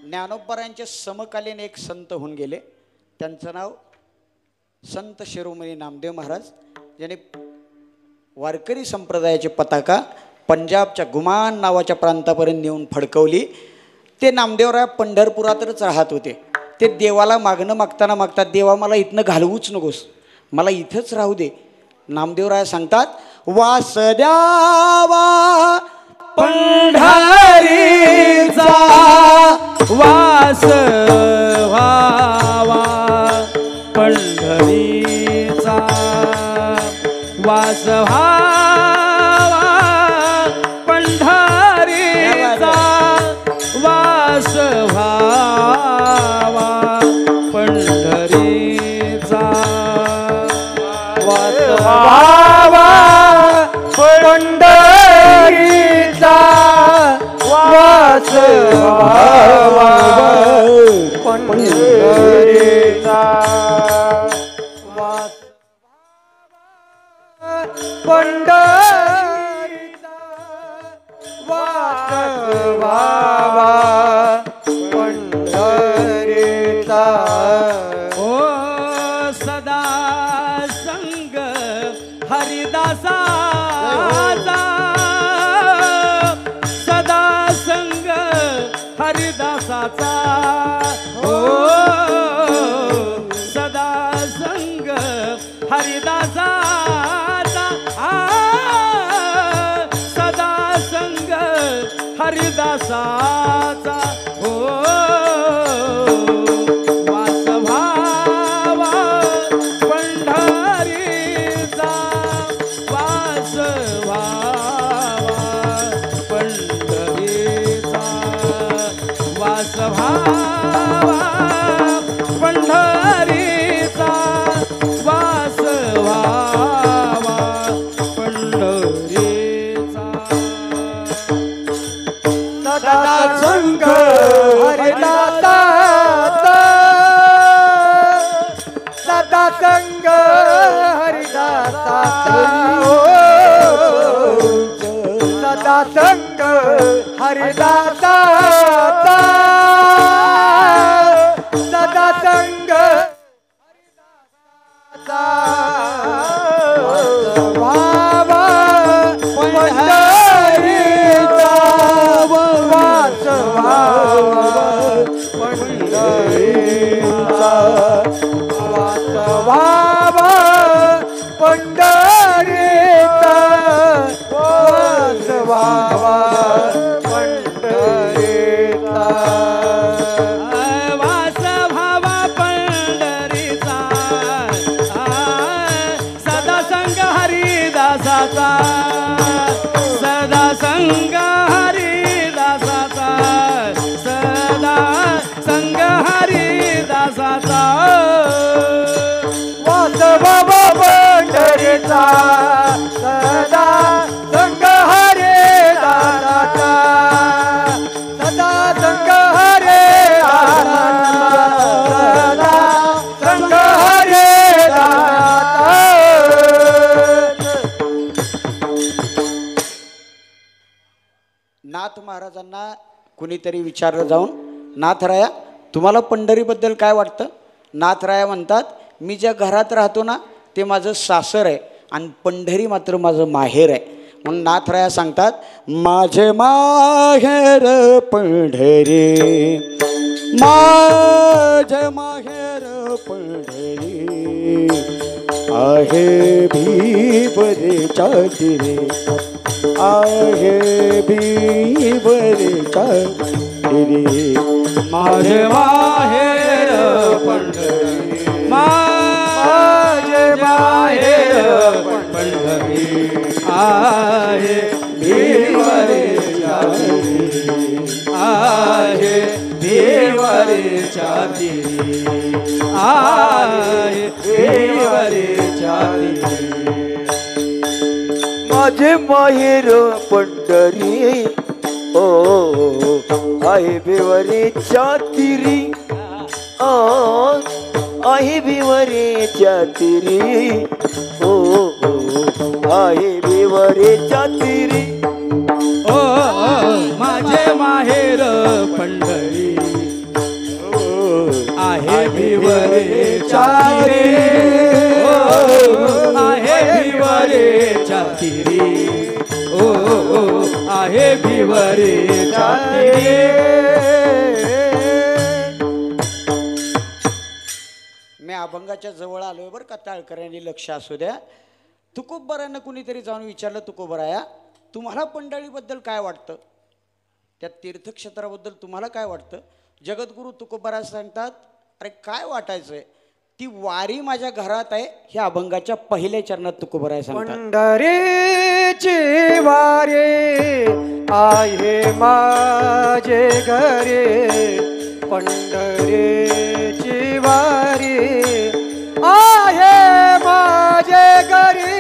ज्ञानोबरायांचे समकालीन एक संत होऊन गेले, त्यांचं नाव संत शिरोमणी नामदेव महाराज, ज्याने वारकरी संप्रदायाची पताका पंजाबच्या गुमान नावाच्या प्रांतापर्यंत नेऊन फडकवली. ते नामदेवराय पंढरपुरातच राहत होते. ते देवाला मागणं मागताना मागतात, देवा मला इथनं घालवूच नकोस, मला इथंच राहू दे. नामदेवराय सांगतात, वास द्यावा पंढरीचा वास व्हावा पंढरीचा वास व्हावा पंढरीचा वास व्हावा पंढरीचा वास व्हावा पंढरीचा वास व्हावा पंढरीचा वास पंढरीचा वास व्हावा पंढरीचा ओ सदा संग हरिदासाचा सदा संग हरिदासाचा ओ सदा संग हरिदासाचा सदा संग हरिदासाचा हो वास व्हावा पंढरीचा वास व्हावा पंढरीचा वास व्हावा पंढरीचा वास व्हावा पंढरीचा सदा संग हरिदासाचा सदा संग हरिदासाचा सदा संग हरिदासाचा सदा संग हरिदासाचा व्हावा पंढरीचा वास व्हावा पंढरीचा वास व्हावा पंढरीचा वास व्हावा पंढरीचा वास व्हावा पंढरीचा सदा संग हरिदासाचा सदा संग हरिदासाचा सदा संग हरिदासाचा वास व्हावा पंढरीचा सदा संग हरिदासाचा सदा संग हरिदासाचा सदा संग हरिदासाचा नाथ महाराजांना कुणीतरी विचारलं जाऊन, नाथराया तुम्हाला पंढरीबद्दल काय वाटतं? नाथराया म्हणतात, मी ज्या घरात राहतो ना ते माझं सासर आहे आणि पंढरी मात्र माझं माहेर आहे. म्हणून नाथराया सांगतात, माझे माहेर पंढरी माझे माहेर पंढरी आहे भीवरेच्या तिरी आहे भीवरेच्या तिरी माझे माहेर पंढरी माझे माहेर पंढरी आहे भिवरेच्या तिरी आहे भिवरेच्या तिरी आहे भिवरेच्या तिरी माझे माहेर पंढरी ओ आहे भिवरेच्या तिरी आहे भिवरेच्या तिरी ओ आहे भिवरेच्या तिरी ओ माझे माहेर पंढरी आहे भिवरेच्या तिरी आहे भिवरेच्या तिरी ओ आहे भिवरेच्या तिरी मी अभंगाच्या जवळ आलोय बरं का. टाळकऱ्यांनी लक्ष असू द्या. तुकोबरायांना कुणीतरी जाऊन विचारलं, तुकोबराया तुम्हाला पंढरीबद्दल काय वाटतं, त्या तीर्थक्षेत्राबद्दल तुम्हाला काय वाटतं. जगद्गुरू तुकोबराय सांगतात, अरे काय वाटायचंय, ती वारी माझ्या घरात आहे. ह्या अभंगाच्या पहिल्या चरणात तुकोबराय सांगतात, पंढरीची वारी आहे माझे घरी पंढरीची वारी आहे माझे घरी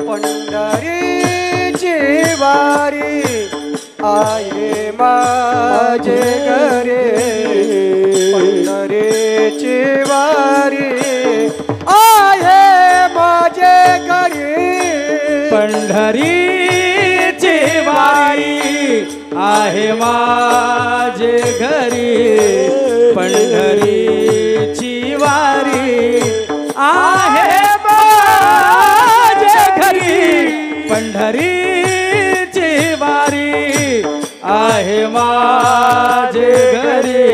पंढरीची वारी आहे माझे घरी पंढरीची वारी आहे माझे घरी पंढरीची वारी आहे माझे घरी पंढरीची वारी आहे माझे घरी पंढरीची वारी आहे माझे घरी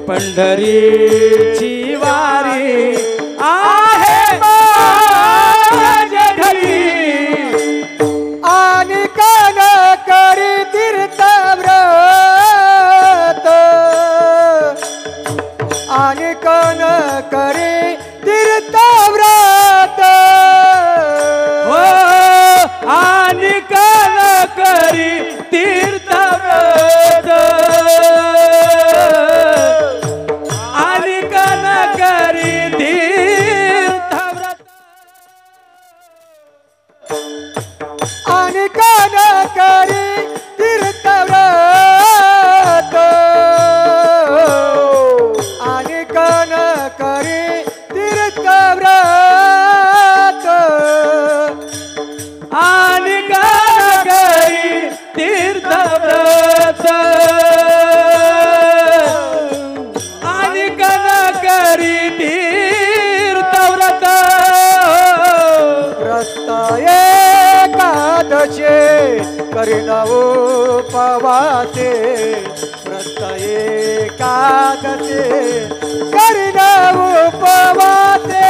पंढरीची वारी आहे माझे घरी आणि कान करी तीर्थव्रत आणि कान करी तीर्थव्रत हो आणि कान करी तीर्थव्रत आणि कान करी तीर्थव्रत आणि कान करी तीर्थव्रत आणि कान करी तीर्थव्रत आणि कान करी तीर्थव्रत आणि कान करी तीर्थव्रत व्रत एकादशे करीना उपवासे व्रत एकादशे करीना उपवासे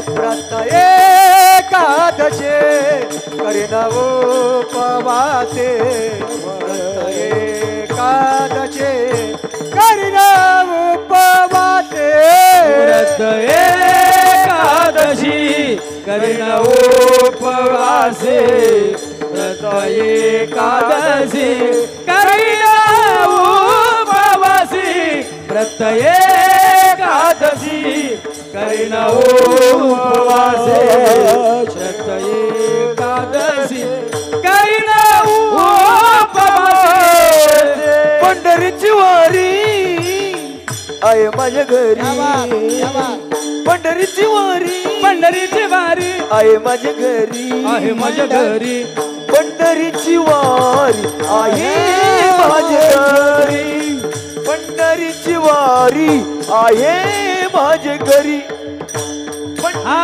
व्रत एकादशे करीना उपवासे व्रत एकादशे करीना उपवासे व्रत एकादशी करीन उपवासे व्रत एकादशी करीन उपवासी व्रत एकादशी करीन उपवासे व्रत एकादशी करीन उपवासे पंढरीची वारी आहे माझ्या घरी पंढरीची वारी पंढरीची वारी आहे माझ्या घरी आहे माझ्या घरी पंढरीची वारी आहे माझ्या घरी पंढरीची वारी आहे माझ्या घरी हा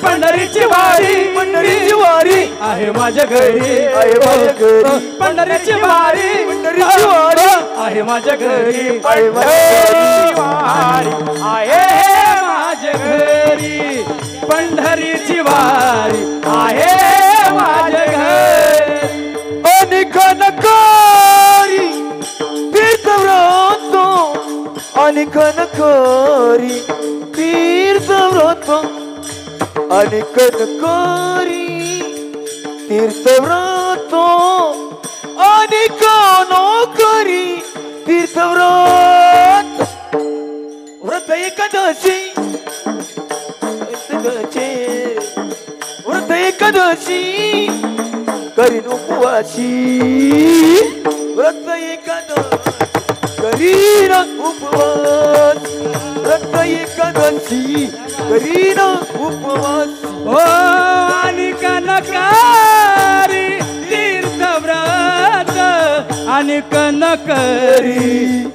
पंढरीची वारी पंढरीची वारी आहे माझ्या घरी आहे माझ्या घरी पंढरीची वारी पंढरीची वारी आहे माझ्या घरी आहे माझ्या घरी वारी आहे माझ्या घरी पंढरीची वारी आहे माझ्या घरी अनिकनकारी तीर्थव्रत अनिकनकारी तीर्थव्रत अनिकनकारी तीर्थव्रत अनिकनकारी तीर्थव्रत व्रत एकादशी व्रत एकादशी करीन उपवासी व्रत एकादशी करीन उपवास व्रत एकादशी करीन उपवास ओ अनिकनकारी तीर्थव्रत अनिकनकारी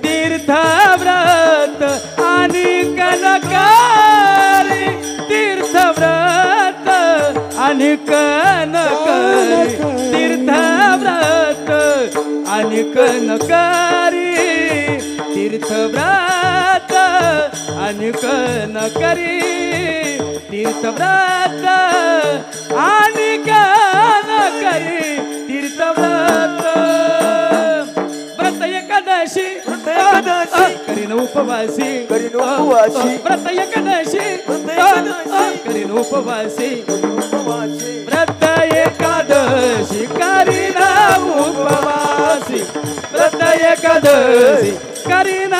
तीर्थव्रत अनिकनकारी तीर्थव्रत अनिकनकारी तीर्थव्रत अनिकनकारी तीर्थव्रत अनिकनकारी तीर्थव्रत अनिकनकारी तीर्थव्रत व्रत एकादशी करीन उपवासी व्रत एकादशी करीन उपवासी व्रत एकादशी करीन उपवासी व्रत एकादशी करीन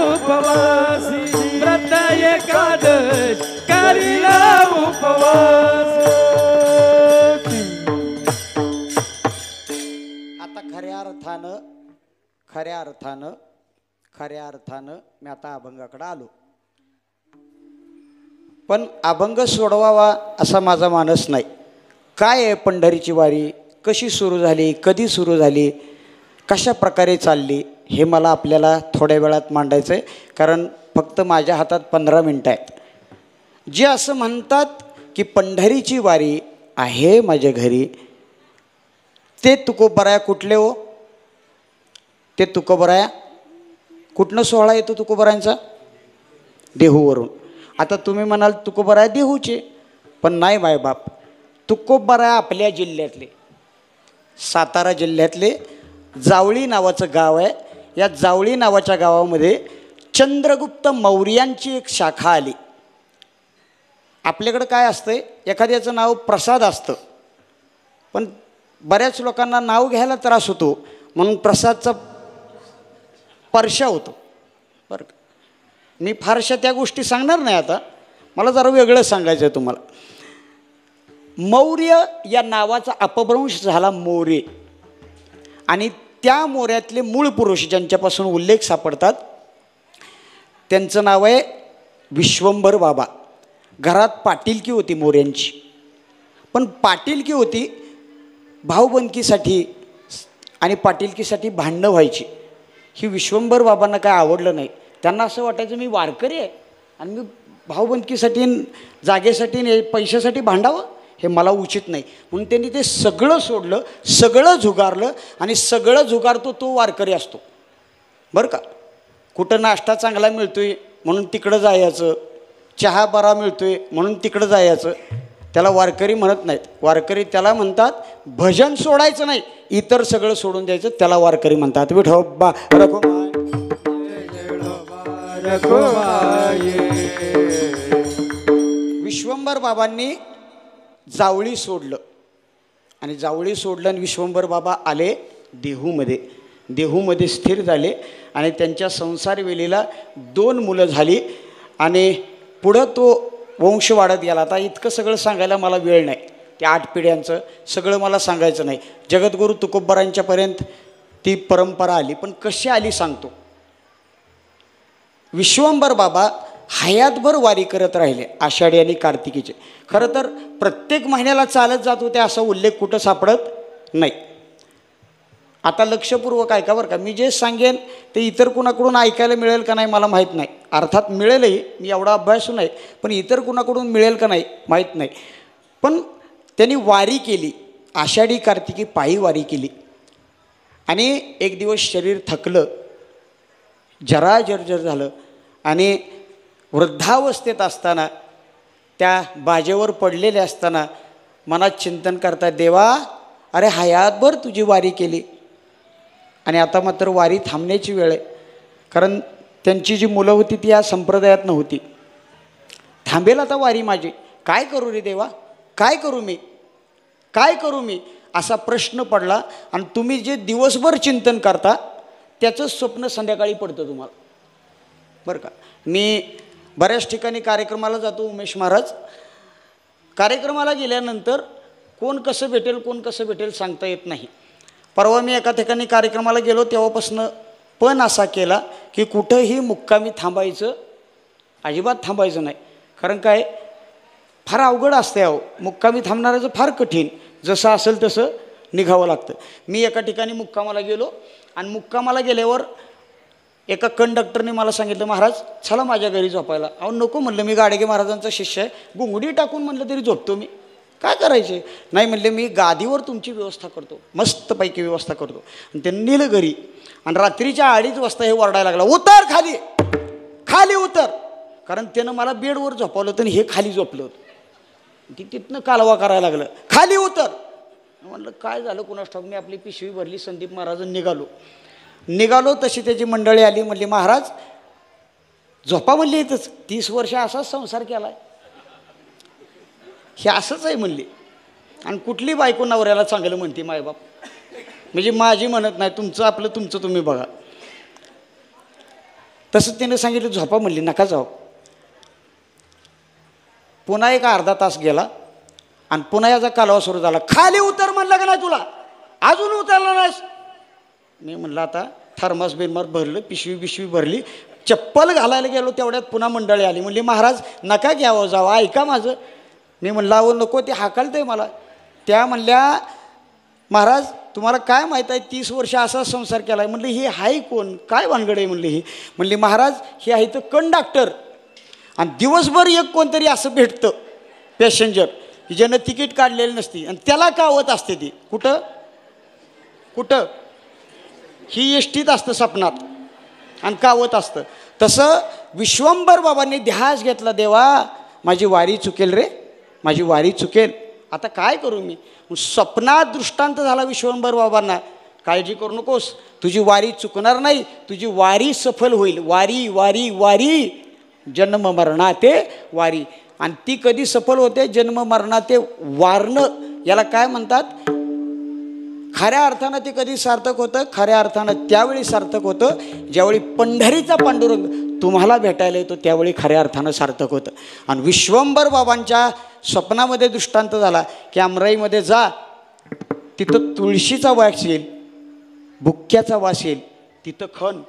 उपवासी व्रत एकादशी करीन उपवासी आता खऱ्या अर्थानं मी आता अभंगाकडे आलो. पण अभंग सोडवावा असा माझा मानस नाही. काय आहे पंढरीची वारी, कशी सुरू झाली, कधी सुरू झाली, कशा प्रकारे चालली, हे मला आपल्याला थोड्या वेळात मांडायचं आहे. कारण फक्त माझ्या हातात 15 मिनटं आहेत. जे असं म्हणतात की पंढरीची वारी आहे माझ्या घरी, ते तुकोबराया कुठले हो? ते तुकोबराया कुठनं सोहळा येतो तुकोबरायांचा? देहूवरून. आता तुम्ही म्हणाल तुकोबराया देहूचे, पण नाही मायबाप. तुकोबराया आपल्या जिल्ह्यातले, सातारा जिल्ह्यातले जावळी नावाचं गाव आहे. या जावळी नावाच्या गावामध्ये चंद्रगुप्त मौर्यांची एक शाखा आली. आपल्याकडं काय असतंय, एखाद्याचं नाव प्रसाद असतं, पण बऱ्याच लोकांना नाव घ्यायला त्रास होतो, म्हणून प्रसादचा परशा होतो. बरं का, मी फारशा त्या गोष्टी सांगणार नाही. आता मला जरा वेगळं सांगायचं आहे तुम्हाला. मौर्य या नावाचा अपभ्रंश झाला मोरे, आणि त्या मोऱ्यातले मूळ पुरुष ज्यांच्यापासून उल्लेख सापडतात त्यांचं नाव आहे विश्वंभर बाबा. घरात पाटीलकी होती मोऱ्यांची, पण पाटीलकी होती भाऊबंदकीसाठी आणि पाटीलकीसाठी भांडणं व्हायची. ही विश्वंभर बाबांना काय आवडलं नाही. त्यांना असं वाटायचं मी वारकरी आहे आणि मी भाऊबंदकीसाठी जागेसाठी पैशासाठी भांडावं, हे मला उचित नाही. म्हणून त्यांनी ते सगळं सोडलं, सगळं झुगारलं, आणि सगळं झुगारतो तो वारकरी असतो. बरं का, कुठं नाश्ता चांगला मिळतोय म्हणून तिकडं जायचं, चहा बरा मिळतोय म्हणून तिकडं जायचं, त्याला वारकरी म्हणत नाहीत. वारकरी त्याला म्हणतात भजन सोडायचं नाही, इतर सगळं सोडून द्यायचं, त्याला वारकरी म्हणतात. विठोबा विश्वंभर बाबांनी जावळी सोडलं, आणि जावळी सोडलं आणि विश्वंभर बाबा आले देहूमध्ये. देहूमध्ये स्थिर झाले, आणि त्यांच्या संसारवेलीला 2 मुलं झाली, आणि पुढं तो वंश वाढत गेला. आता इतकं सगळं सांगायला मला वेळ नाही, त्या 8 पिढ्यांचं सगळं मला सांगायचं नाही. जगद्गुरू तुकोबरायांच्यापर्यंत ती परंपरा आली, पण कशी आली सांगतो. विश्वंभर बाबा हयातभर वारी करत राहिले, आषाढी आणि कार्तिकीचे. खरं तर प्रत्येक महिन्याला चालत जात होते असा उल्लेख कुठं सापडत नाही. आता लक्षपूर्वक ऐका बरं का, मी जे सांगेन ते इतर कुणाकडून ऐकायला मिळेल का नाही मला माहीत नाही. अर्थात मिळेलही, मी एवढा अभ्यासू नाही, पण इतर कुणाकडून मिळेल का नाही माहीत नाही. पण त्यांनी वारी केली, आषाढी कार्तिकी पायी वारी केली, आणि एक दिवस शरीर थकलं, जरा जर्जर झालं, आणि वृद्धावस्थेत असताना त्या बाजेवर पडलेले असताना मनात चिंतन करतात, देवा अरे हयातभर तुझी वारी केली आणि आता मात्र वारी थांबण्याची वेळ आहे. कारण त्यांची जी मुलं होती ती या संप्रदायात नव्हती. थांबेल आता वारी माझी, काय करू रे देवा, काय करू मी, काय करू मी, असा प्रश्न पडला. आणि तुम्ही जे दिवसभर चिंतन करता त्याचंच स्वप्न संध्याकाळी पडतं तुम्हाला, बरं का. मी बऱ्याच ठिकाणी कार्यक्रमाला जातो उमेश महाराज. कार्यक्रमाला गेल्यानंतर कोण कसं भेटेल कोण कसं भेटेल सांगता येत नाही. परवा मी एका ठिकाणी कार्यक्रमाला गेलो तेव्हापासून पण असा केला की कुठंही मुक्कामी थांबायचं, अजिबात थांबायचं नाही. कारण काय फार अवघड असते अहो, मुक्कामी थांबणाऱ्याचं फार कठीण, जसं असेल तसं निघावं लागतं. मी एका ठिकाणी मुक्कामाला गेलो आणि मुक्कामाला गेल्यावर एका कंडक्टरने मला सांगितलं, महाराज चला माझ्या घरी झोपायला. अहो नको म्हणलं, मी गाडगे महाराजांचा शिष्य आहे, गुंगडी टाकून म्हणलं तरी झोपतो मी, काय करायचे. नाही म्हणले, मी गादीवर तुमची व्यवस्था करतो, मस्तपैकी व्यवस्था करतो. आणि ते नेलं घरी. आणि रात्रीच्या 2:30 वाजता हे ओरडायला लागला, उतर खाली, खाली उतर. कारण त्यानं मला बेडवर झोपवलं होतं आणि हे खाली झोपलं होतं. ती तिथनं कालवा करायला लागलं, खाली उतर. म्हणलं काय झालं कुणास ठाऊक. मी आपली पिशवी भरली, संदीप महाराज, निघालो. तशी त्याची मंडळी आली, म्हणली महाराज झोपा म्हणली इथंच, 30 वर्ष असाच संसार केला आहे, हे असंच आहे म्हणली. आणि कुठली बायको नवऱ्याला चांगलं म्हणते मायबाप, म्हणजे माझी म्हणत नाही, तुमचं आपलं तुमचं तुम्ही बघा. तसं त्याने सांगितलं झोपा म्हणली, नका जाऊ. पुन्हा एक अर्धा तास गेला आणि पुन्हा याचा कालवा सुरू झाला, खाली उतर म्हणलं का नाही तुला, अजून उतरला नाहीस. मी म्हणलं आता थर्मास बिरमास भरलं, पिशवी भरली, चप्पल घालायला गेलो तेवढ्यात पुन्हा मंडळी आली. म्हणली महाराज नका घ्यावं, जावं, ऐका माझं. मी म्हणलं अहो नको, ते हाकलतंय मला. त्या म्हणल्या महाराज तुम्हाला काय माहीत आहे, 30 वर्ष असा संसार केला आहे. म्हणलं ही हाय कोण, काय भानगड आहे म्हणली ही. म्हणली महाराज हे आहे तर कंडक्टर, आणि दिवसभर एक कोणतरी असं भेटतं पॅसेंजर की ज्यानं तिकीट काढलेलं नसती आणि त्याला कावत असते ती. कुठं कुठं ही एसटीत असतं स्वप्नात आणि कावत असतं. तसं विश्वंभर बाबांनी ध्यास घेतला, देवा माझी वारी चुकेल रे, माझी वारी चुकेल, आता काय करू मी. स्वप्नात दृष्टांत झाला विश्वंभर बाबांना, काळजी करू नकोस, तुझी वारी चुकणार नाही, तुझी वारी सफल होईल. वारी वारी वारी जन्म मरणाते वारी. आणि ती कधी सफल होते, जन्म मरणाते वारणं, याला काय म्हणतात. खऱ्या अर्थानं ते कधी सार्थक होतं, खऱ्या अर्थानं त्यावेळी सार्थक होतं ज्यावेळी पंढरीचा पांडुरंग तुम्हाला भेटायला येतो, त्यावेळी खऱ्या अर्थानं सार्थक होतं. आणि विश्वंभर बाबांच्या स्वप्नामध्ये दृष्टांत झाला की अमराईमध्ये जा, तिथं तुळशीचा वास येईल, बुक्क्याचा वास येईल, तिथं खण.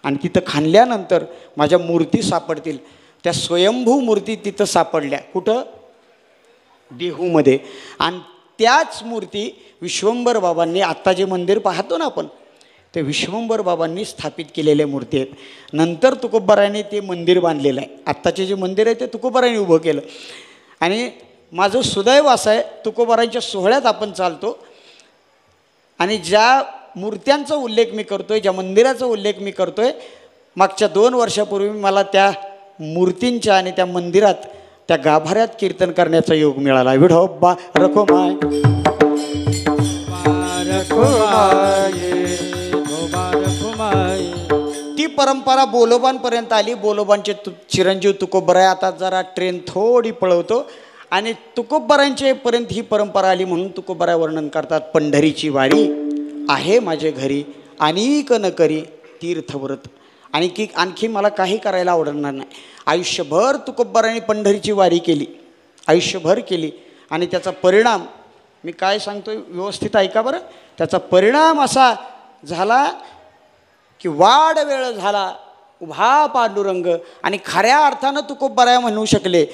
आणि तिथं खाणल्यानंतर माझ्या मूर्ती सापडतील. त्या स्वयंभू मूर्ती तिथं सापडल्या, कुठं, देहूमध्ये. आणि त्याच मूर्ती विश्वंभर बाबांनी, आत्ता जे मंदिर पाहतो ना आपण, ते विश्वंभर बाबांनी स्थापित केलेल्या मूर्ती आहेत. नंतर तुकोबारायांनी ते मंदिर बांधलेलं आहे. आत्ताचे जे मंदिर आहे ते तुकोबारायांनी उभं केलं. आणि माझं सुदैव असं आहे, तुकोबारायांच्या सोहळ्यात आपण चालतो आणि ज्या मूर्त्यांचा उल्लेख मी करतो आहे, ज्या मंदिराचा उल्लेख मी करतो आहे, मागच्या 2 वर्षापूर्वी मला त्या मूर्तींच्या आणि त्या मंदिरात, त्या गाभाऱ्यात कीर्तन करण्याचा योग मिळाला. विठोबा रखो माय, ती परंपरा बोलोबांपर्यंत आली. बोलोबांचे चिरंजीव तुकोबराय आता जरा ट्रेन थोडी पळवतो आणि तुकोबरायांचेपर्यंत ही परंपरा आली म्हणून तुकोबराय वर्णन करतात. पंढरीची वारी आहे माझे घरी, अनेक न करी तीर्थव्रत. आणखी मला काही करायला आवडणार नाही. आयुष्यभर तुकोबारायांनी पंढरीची वारी केली, आयुष्यभर केली. आणि त्याचा परिणाम मी काय सांगतोय व्यवस्थित ऐका बरं. त्याचा परिणाम असा झाला की वाढ वेळ झाला उभा पांडुरंग. आणि खऱ्या अर्थानं तुकोबाराय म्हणू शकले,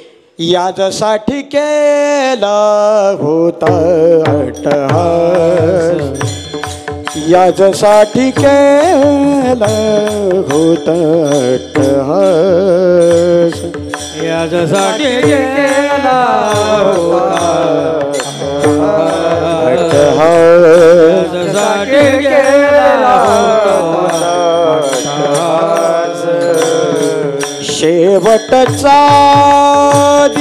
याच्यासाठी केला होता अट्टहास, याच्यासाठी केला होता अट्टहास, याच्यासाठी केला होता अट्टहास, याच्यासाठी केला होता शेवटचा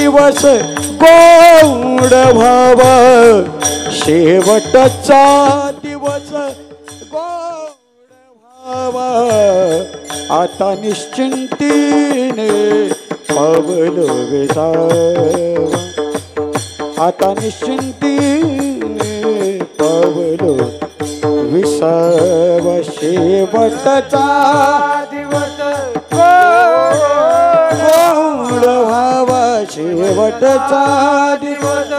दिवस गोड व्हावा, शेवटचा दिवस गोड व्हावा, आता निश्चिंतीने पावल विसावा, आता निश्चिंतीने पावल विसावा, शेवटचा दिवस गोड व्हावा, शेवटचा दिवस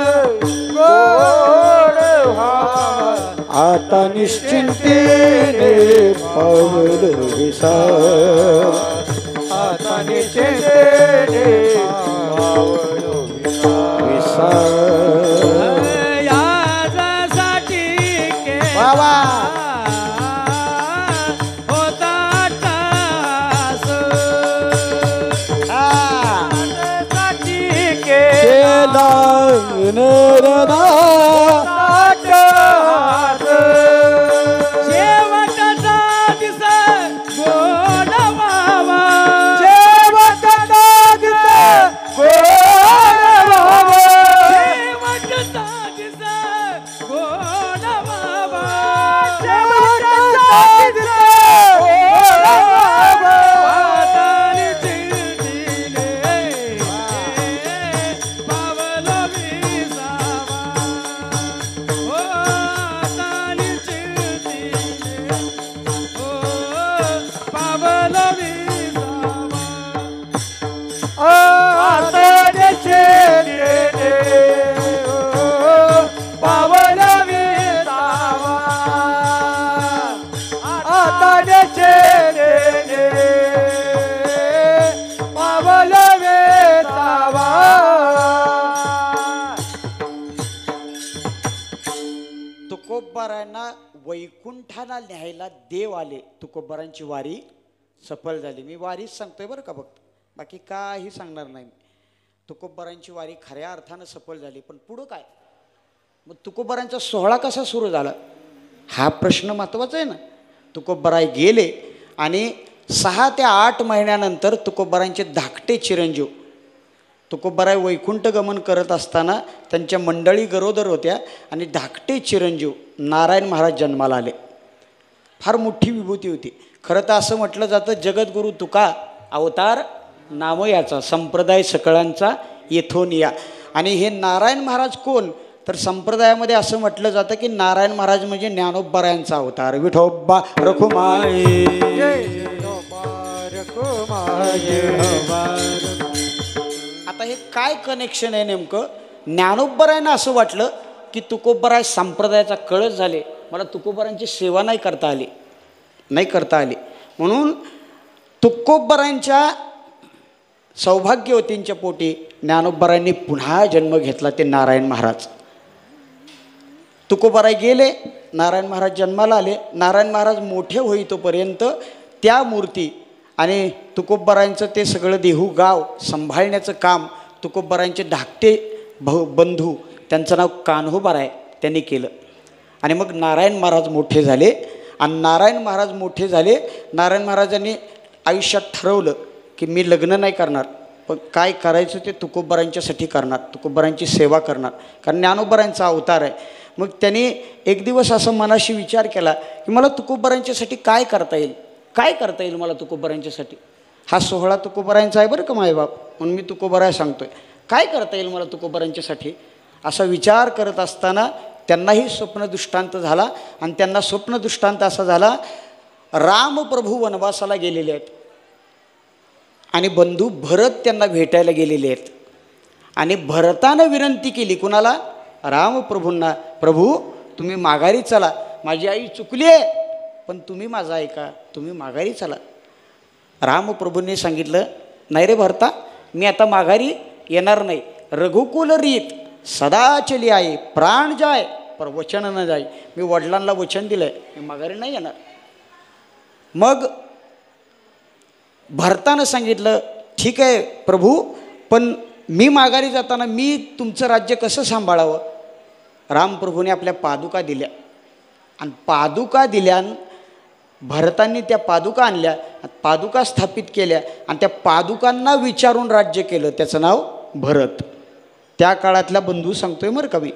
गोड व्हावा, आता निश्चिंतीने पावल विसावा, आता निश्चिंतीने पावल विसावा. यासाठी वा वा. होता टास, यासाठी केला नरदा शेवटचा दिस गोड व्हावा, शेवटचा दिवस गोड व्हावा, शेवटचा दिस गोड व्हावा, शेवटचा दिवस गोड व्हावा, वाटाणे चिरचिरे पावल विसावा, हो वाटाणे चिरचिरे हो पावल विसावा. आता निश्चिंतीने पावल विसावा, आता निश्चिंतीने पावल विसावा. तुकोबारांना वैकुंठाला न्यायला देव आले. तुकोबारांची वारी सफल झाली. मी वारीच सांगतोय बरं का फक्त, बाकी काही सांगणार नाही. तुकोबारांची वारी खऱ्या अर्थानं सफल झाली. पण पुढं काय? मग तुकोबारांचा सोहळा कसा सुरू झाला हा प्रश्न महत्त्वाचा आहे ना. तुकोबाराय गेले आणि 6 ते 8 महिन्यानंतर तुकोबारांचे धाकटे चिरंजीव, तुकोबाराय वैकुंठ गमन करत असताना त्यांच्या मंडळी गरोदर होत्या आणि धाकटे चिरंजीव नारायण महाराज जन्माला आले. फार मोठी विभूती होती. खरं तर असं म्हटलं जातं, जगद्गुरू तुका अवतार नाम याचा, संप्रदाय सकळांचा येथून या. आणि हे नारायण महाराज कोण? तर संप्रदायामध्ये असं म्हटलं जातं की नारायण महाराज म्हणजे ज्ञानोबारायांचा अवतार. विठोबा रखुमाई. आता हे काय कनेक्शन आहे नेमकं? ज्ञानोबारायांना असं वाटलं की तुकोबाराय संप्रदायाचा कळस झाले, मला तुकोबारायांची सेवा नाही करता आली. म्हणून तुकोबारायांच्या सौभाग्यवतींच्या पोटी ज्ञानोबारायांनी पुन्हा जन्म घेतला, ते नारायण महाराज. तुकोबाराय गेले, नारायण महाराज जन्माला आले. नारायण महाराज मोठे होईतोपर्यंत त्या मूर्ती आणि तुकोबारायांचं ते सगळं देहू गाव सांभाळण्याचं काम तुकोबारायांचे धाकटे बंधू, त्यांचं नाव कान्होबाराय, त्यांनी केलं. आणि मग नारायण महाराज मोठे झाले. आणि नारायण महाराजांनी आयुष्यात ठरवलं की मी लग्न नाही करणार, पण काय करायचं ते तुकोबारायांच्यासाठी करणार, तुकोबारायांची सेवा करणार, कारण ज्ञानोबारायांचा अवतार आहे. मग त्यांनी एक दिवस असं मनाशी विचार केला की मला तुकोबारायांच्यासाठी काय करता येईल मला तुकोबारायांच्यासाठी. हा सोहळा तुकोबारायांचा आहे बरं का मायबाप, म्हणून मी तुकोबाराय सांगतोय. काय करता येईल मला तुकोबारायांच्यासाठी असा विचार करत असताना त्यांनाही स्वप्नदृष्टांत झाला. आणि त्यांना स्वप्नदृष्टांत असा झाला, रामप्रभू वनवासाला गेलेले आहेत आणि बंधू भरत त्यांना भेटायला गेलेले आहेत. आणि भरतानं विनंती केली कुणाला? रामप्रभूंना, प्रभू तुम्ही माघारी चला, माझी आई चुकली आहे, पण तुम्ही माझा ऐका, तुम्ही माघारी चला. रामप्रभूंनी सांगितलं, नाही रे भरता, मी आता माघारी येणार नाही. रघुकुल रीत सदा चली आहे, प्राण जाय पर वचन न जाय. मी वडिलांना वचन दिलं आहे, मी माघारी नाही येणार. मग भरतानं सांगितलं, ठीक आहे प्रभू, पण मी माघारी जाताना मी तुमचं राज्य कसं सांभाळावं? रामप्रभूने आपल्या पादुका दिल्या आणि पादुका दिल्यान भरतांनी त्या पादुका आणल्या, पादुका स्थापित केल्या आणि त्या पादुकांना विचारून राज्य केलं. त्याचं नाव भरत. त्या काळातला बंधू सांगतोय बरं का मी.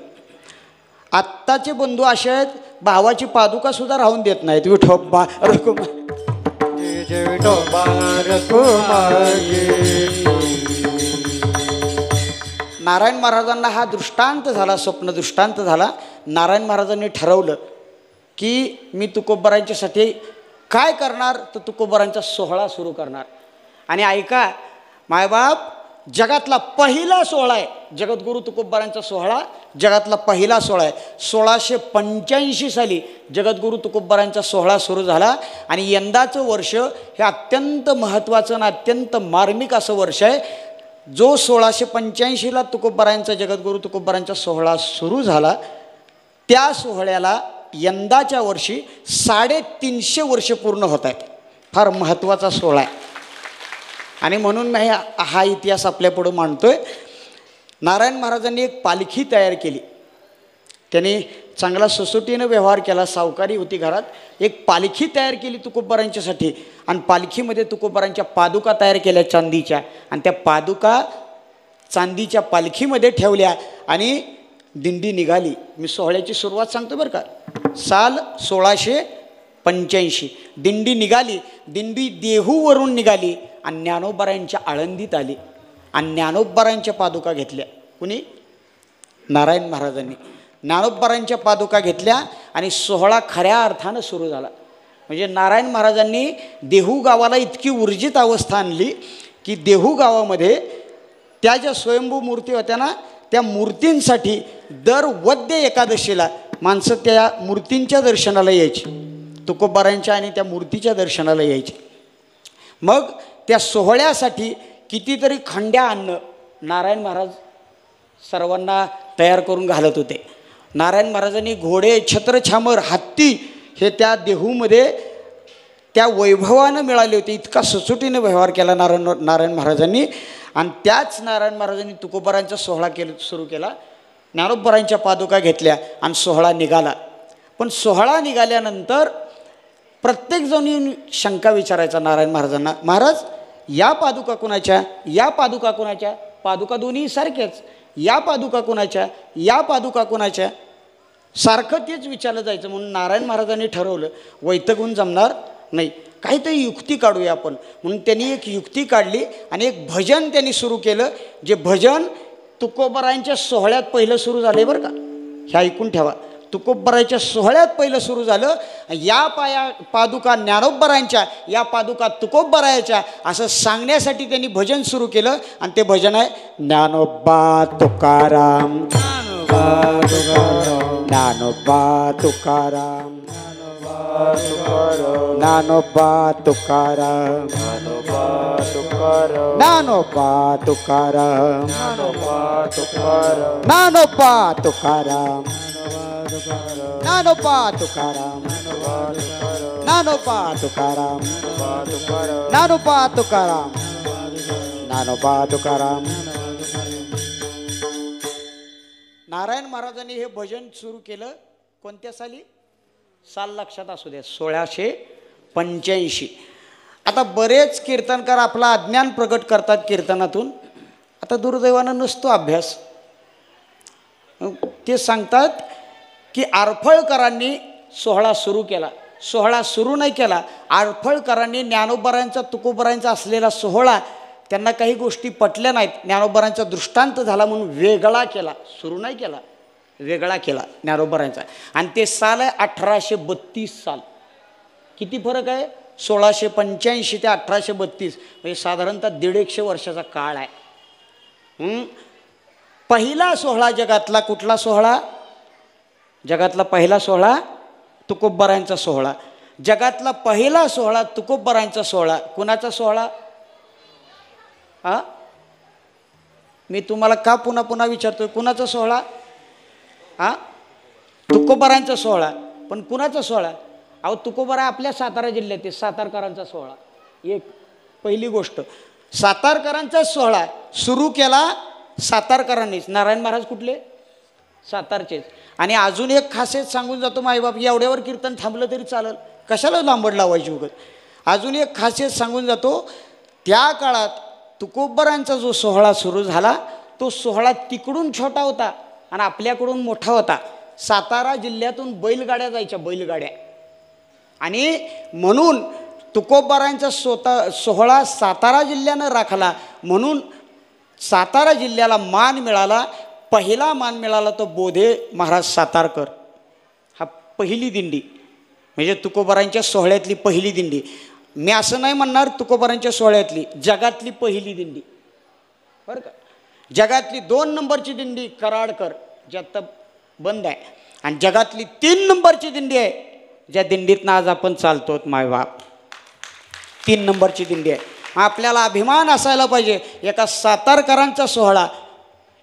आत्ताचे बंधू असे आहेत, भावाची पादुका सुद्धा राहून देत नाहीत. विठोबा रखुमाई, जय जय विठोबा रखुमाई. नारायण महाराजांना हा दृष्टांत झाला, स्वप्न दृष्टांत झाला. नारायण महाराजांनी ठरवलं की मी तुकोबरांच्यासाठी काय करणार, तर तुकोबरांचा सोहळा सुरू करणार. आणि ऐका मायबाप, जगातला पहिला सोहळा आहे जगद्गुरू तुकोबरांचा सोहळा, जगातला पहिला सोहळा आहे. 1685 साली जगद्गुरू तुकोबरांचा सोहळा सुरू झाला. आणि यंदाचं वर्ष हे अत्यंत महत्त्वाचं आणि अत्यंत मार्मिक असं वर्ष आहे. जो 1685ला तुकोबरांचा जगद्गुरू तुकोबरांचा सोहळा सुरू झाला, त्या सोहळ्याला यंदाच्या वर्षी 350 वर्ष पूर्ण होत आहेत. फार महत्त्वाचा सोहळा आहे. आणि म्हणून मी हा इतिहास आपल्यापुढं मांडतोय. नारायण महाराजांनी एक पालखी तयार केली. त्यांनी चांगला ससोटीनं व्यवहार केला, सावकारी होती घरात. एक पालखी तयार केली तुकोबरांच्यासाठी. आणि पालखीमध्ये तुकोबरांच्या पादुका तयार केल्या चांदीच्या. आणि त्या पादुका चांदीच्या पालखीमध्ये ठेवल्या आणि दिंडी निघाली. मी सोहळ्याची सुरुवात सांगतो बरं का. साल 1685 दिंडी निघाली. दिंडी देहूवरून निघाली आणि ज्ञानोबारायांच्या आळंदीत आली. आणि ज्ञानोबारायांच्या पादुका घेतल्या. कुणी? नारायण महाराजांनी ज्ञानोबारायांच्या पादुका घेतल्या आणि सोहळा खऱ्या अर्थानं सुरू झाला. म्हणजे नारायण महाराजांनी देहू गावाला इतकी ऊर्जित अवस्था आणली की देहू गावामध्ये त्या ज्या स्वयंभू मूर्ती होत्या ना, त्या मूर्तींसाठी दर वद्य एकादशीला माणसं त्या मूर्तींच्या दर्शनाला यायची. तुकोबारायांच्या आणि त्या मूर्तीच्या दर्शनाला यायची. मग त्या सोहळ्यासाठी कितीतरी खंड्या अन्न नारायण महाराज सर्वांना तयार करून घालत होते. नारायण महाराजांनी घोडे, छत्रछामर, हत्ती हे त्या देहूमध्ये त्या वैभवानं मिळाले होते. इतका सचोटीने व्यवहार केला नारायण महाराजांनी. आणि त्याच नारायण महाराजांनी तुकोबारांचा सोहळा सुरू केला. ज्ञानोबारांच्या पादुका घेतल्या आणि सोहळा निघाला. पण सोहळा निघाल्यानंतर प्रत्येकजण शंका विचारायचा नारायण महाराजांना, महाराज या पादुका कुणाच्या, या पादुका कुणाच्या, पादुका दोन्ही सारख्याच, या पादुका कुणाच्या, या पादुका कुणाच्या, सारखं तेच विचारलं जायचं. म्हणून नारायण महाराजांनी ठरवलं वैतगुण जमणार नाही, काहीतरी युक्ती काढूया आपण. म्हणून त्यांनी एक युक्ती काढली आणि एक भजन त्यांनी सुरू केलं. जे भजन तुकोबारायांच्या सोहळ्यात पहिलं सुरू झालं बरं का. हे ऐकून ठेवा. तुकोबारायांच्या सोहळ्यात पहिलं सुरू झालं. या पादुका ज्ञानोबारायांच्या, या पादुका तुकोबारायांच्या असं सांगण्यासाठी त्यांनी भजन सुरू केलं. आणि ते भजन आहे ज्ञानोबा तुकाराम, ज्ञानोबा तुकाराम, ज्ञानोबा तुकाराम, ज्ञानोबा तुकाराम, ज्ञानोबा तुकाराम, ज्ञानोबा तुकाराम, ज्ञानोबा तुकाराम, ज्ञानोबा तुकाराम, ज्ञानोबा तुकाराम. नारायण महाराजांनी हे भजन सुरू केलं कोणत्या साली? साल लक्षात असू द्या, 1685. आता बरेच कीर्तनकार आपला अज्ञान प्रगट करतात कीर्तनातून. आता दुर्दैवानं नसतो अभ्यास. ते सांगतात की आरफळकरांनी सोहळा सुरू केला. सोहळा सुरू नाही केला. आरफळकरांनी ज्ञानोबारायांचा तुकोबारायांचा असलेला सोहळा त्यांना काही गोष्टी पटल्या नाहीत. ज्ञानोबारायांचा दृष्टांत झाला म्हणून वेगळा केला. सुरू नाही केला, वेगळा केला ज्ञानोबारायांचा. आणि ते साल आहे 1832 साल. किती फरक आहे? 1685 ते 1832 म्हणजे साधारणतः 150 वर्षाचा काळ आहे. पहिला सोहळा जगातला कुठला सोहळा? जगातला पहिला सोहळा तुकोबारायांचा सोहळा. जगातला पहिला सोहळा तुकोबारायांचा सोहळा. कुणाचा सोहळा? मी तुम्हाला का पुन्हा पुन्हा विचारतोय, कुणाचा सोहळा? तुकोबारायांचा सोहळा. पण कुणाचा सोहळा? अहो तुकोबारा आपल्या सातारा जिल्ह्यात आहे, सातारकरांचा सोहळा. एक पहिली गोष्ट, सातारकरांचा सोहळा सुरू केला सातारकरांनीच. नारायण महाराज कुठले? सातारचेच. आणि अजून एक खासियत सांगून जातो माईबाप, एवढ्यावर कीर्तन थांबलं तरी चालेल, कशाला लांबड लावायची उगत. अजून एक खासियत सांगून जातो. त्या काळात तुकोबारांचा जो सोहळा सुरू झाला तो सोहळा तिकडून छोटा होता आणि आपल्याकडून मोठा होता. सातारा जिल्ह्यातून बैलगाड्या जायच्या, बैलगाड्या. आणि म्हणून तुकोबारायांचा सोहळा सातारा जिल्ह्यानं राखला, म्हणून सातारा जिल्ह्याला मान मिळाला. पहिला मान मिळाला तो बोधे महाराज सातारकर. हा पहिली दिंडी म्हणजे तुकोबारायांच्या सोहळ्यातली पहिली दिंडी. मी असं नाही म्हणणार तुकोबारायांच्या सोहळ्यातली, जगातली पहिली दिंडी बरं का. जगातली 2 नंबरची दिंडी कराडकर जी आत्ता बंद आहे, आणि जगातली 3 नंबरची दिंडी आहे ज्या दिंडीतनं आज आपण चालतो मायबाप. 3 नंबरची दिंडी आहे. आपल्याला अभिमान असायला पाहिजे. एका सातारकरांचा सोहळा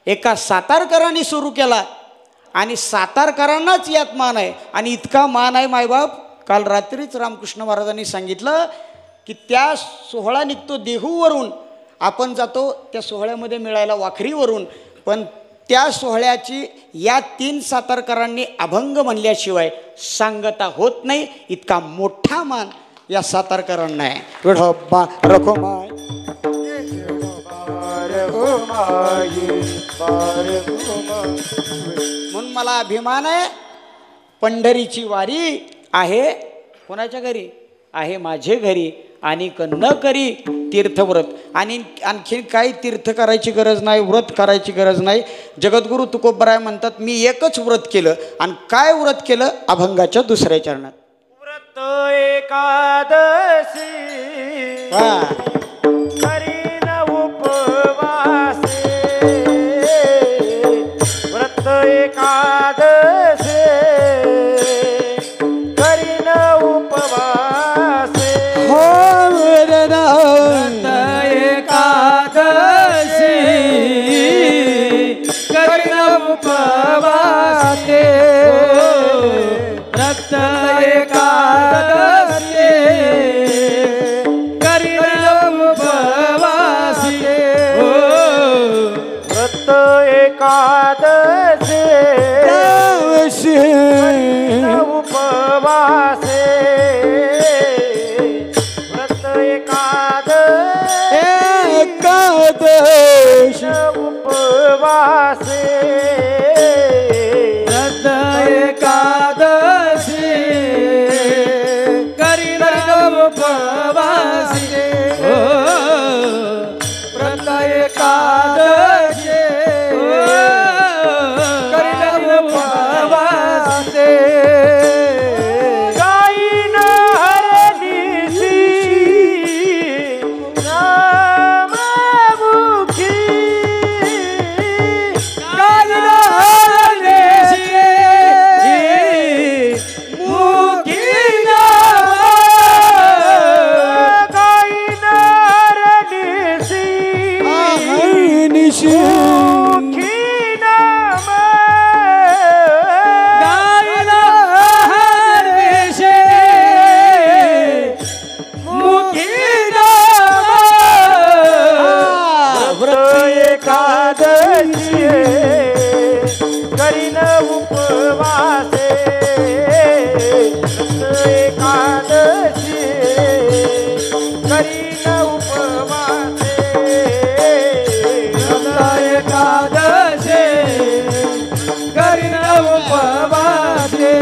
एका सातारकरांनी सुरू केला आणि सातारकरांनाच यात मान आहे. आणि इतका मान आहे मायबाप, काल रात्रीच रामकृष्ण महाराजांनी सांगितलं की त्या सोहळा निघतो देहूवरून, आपण जातो त्या सोहळ्यामध्ये मिळायला वाखरीवरून, पण त्या सोहळ्याची या 3 सातारकरांनी अभंग म्हणल्याशिवाय सांगता होत नाही. इतका मोठा मान या सातारकरांना आहे. विठोबा रखुमाई म्हणून मला अभिमान आहे. पंढरीची वारी आहे कोणाच्या घरी आहे? माझे घरी. आणि न करी तीर्थव्रत. आणि आणखीन काही तीर्थ करायची गरज नाही, व्रत करायची गरज नाही. जगद्गुरु तुकोबराय म्हणतात मी एकच व्रत केलं. आणि काय व्रत केलं? अभंगाच्या 2ऱ्या चरणात व्रत एकादशी करीन उपवासे. व्रत एकादशी करीन उपवासे. हो व्रत एकादशी करीन उपवासे. व्रत एकादशी करीन उपवासे. व्रत एकादशी उपवासे. व्रत एकादशी उपवासे. व्रत एकादशी करीन उपवासे. व्रत एकादशी करीन उपवासे. गायीन हरनिशी नाममुखी. गायीन हरनिशी मुखी नाम. गायीन हरनिशी हरनिशी मुखी नाम. गायीन हरनिशी मुखी नाम. व्रत एकादशी करीन उपवासे. व्रत एकादशी करीन उपवासे. व्रत एकादशी करीन उपवासे.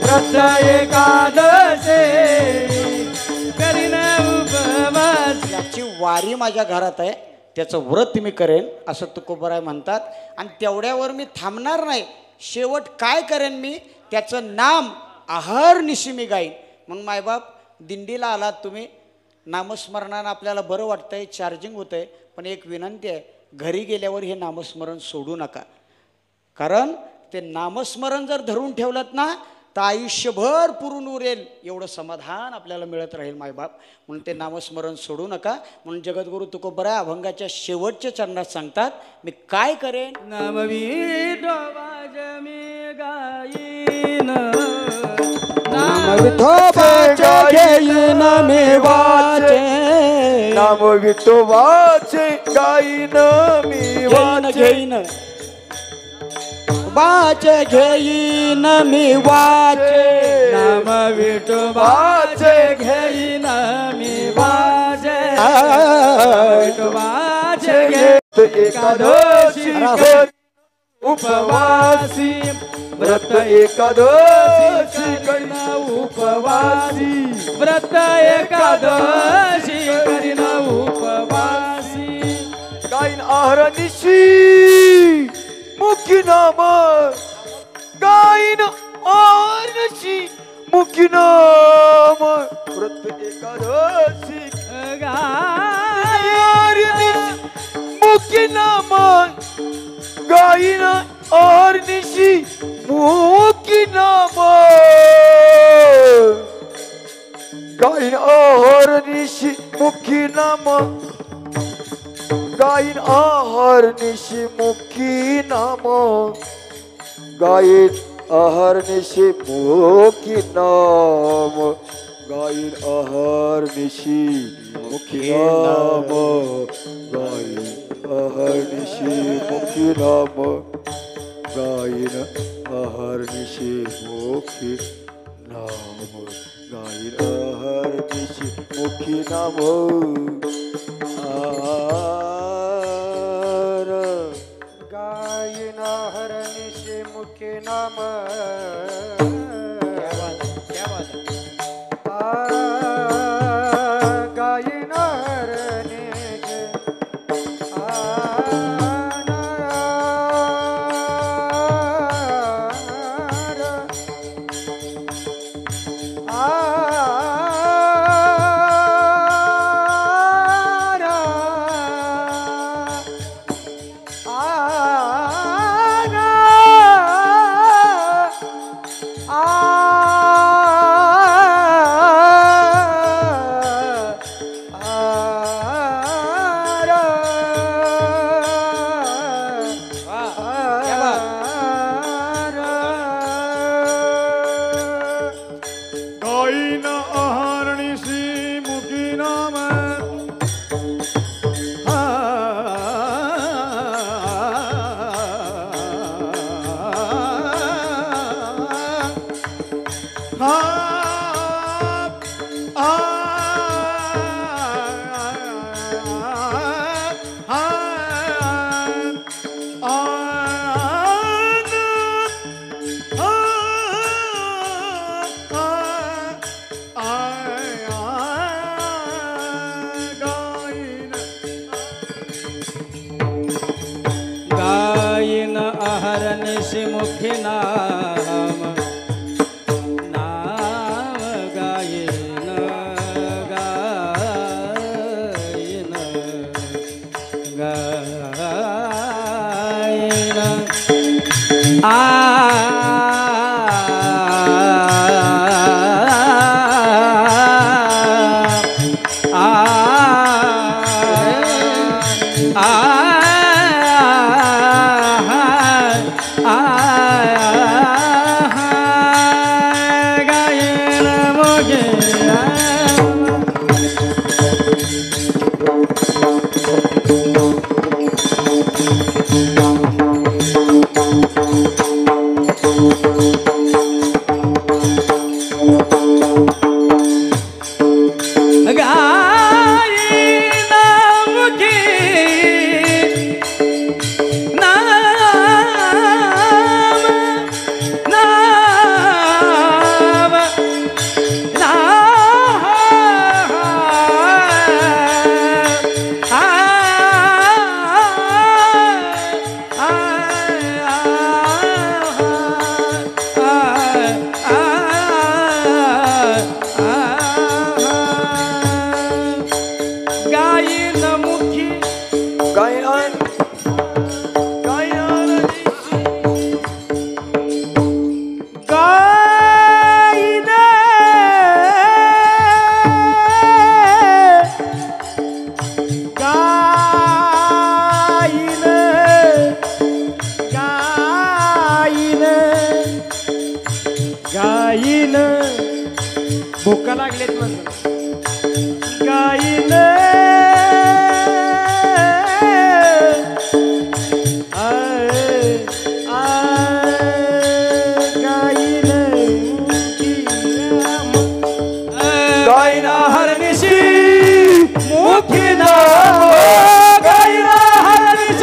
व्रत एकादशी करीन उपवासे. याची वारी माझ्या घरात आहे, त्याचं व्रत मी करेन असं तुकोबराय म्हणतात. आणि तेवढ्यावर मी थांबणार नाही. शेवट काय करेन मी? त्याचं नाम अहर्निशी मी गाईन. म्हणून मायबाप दिंडीला आलात तुम्ही, नामस्मरणानं आपल्याला बरं वाटतंय, चार्जिंग होतंय. पण एक विनंती आहे, घरी गेल्यावर हे नामस्मरण सोडू नका. कारण ते नामस्मरण जर धरून ठेवलं ना तर आयुष्यभर पुरून उरेल एवढं समाधान आपल्याला मिळत राहील मायबाप. म्हणून ते नामस्मरण सोडू नका. म्हणून जगद्गुरु तुकोबराय अभंगाच्या शेवटच्या चरणात सांगतात मी काय करेन? नाम विठोबाच मी गाईन. नाम विठोबाच घेईन मी वाचे. नाम विठोबाचे गाईन मी घेईन वाचे घेईन मी वाचे. नाम विठोबाच घेईन मी वाचे. विठोबाच घे व्रत एकादशी करी उपवासी व्रत एकादशी करीन उपवासी व्रत एकादशी करीन उपवासी गाईन आहरनिशी मुखी नाम गाईन आहरनिशी मुखी नाम व्रत एकादशी मुखी नाम गाईन आहरनिशी मुखी नाम गाईन आहरनिशी मुखी नाम गाईन आहरनिशी मुखी नाम गाईन आहरनिशी मुखी नाम गाईन आहरनिशी मुखी नाम गाईन आहरनिशी मुखी नाम गाईन आहरनिशी मुखी नाम गाईन आहरनिशी मुखी नाम गायन हरणिषे मुखे नाम गायन हरणिषे गाईन आहरणिषी मुखी नाम गायन अहरनिषि मुखी नाम नाम गायन गायन गायन गायन भूका लागलेत म्हणून गायन गायन हरनिषी मुखी नाम गायन हरनिषी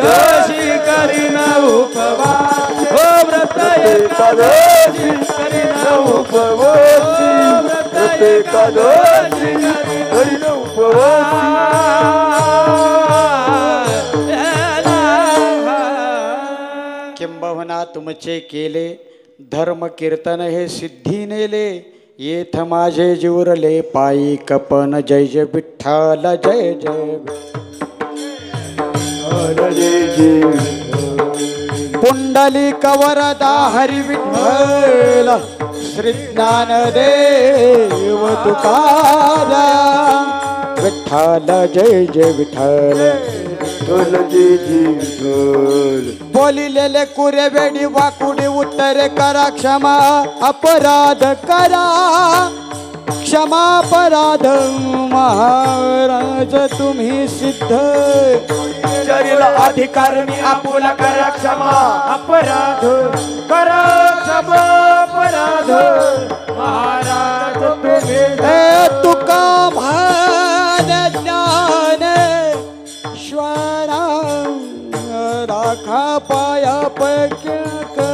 एकादशी करीन उपवास ओ व्रत एकादशी करीन उपवासी व्रत एकादशी करीन उपवासी किंबहुना तुमचे केले धर्म कीर्तन हे सिद्धी नेले येथ माझे जिवरले पायी कपन जय जय विठ्ठल जय जय पुंडली कवरदा हरी विठ्ठल श्री ज्ञानदेव तुकाराम विठ्ठल जय जय विठ्ठल बोलिलेले कुरे वेडी वाकुडी उत्तरे करा क्षमा अपराध करा क्षमा अपराध महाराज तुम्ही सिद्ध शरीरा अधिकार मी आपुला करा क्षमा अपराध करा क्षमा अपराध महाराज तुम्ही तुका भान ज्ञान श्वरा राखा पाया पैक्या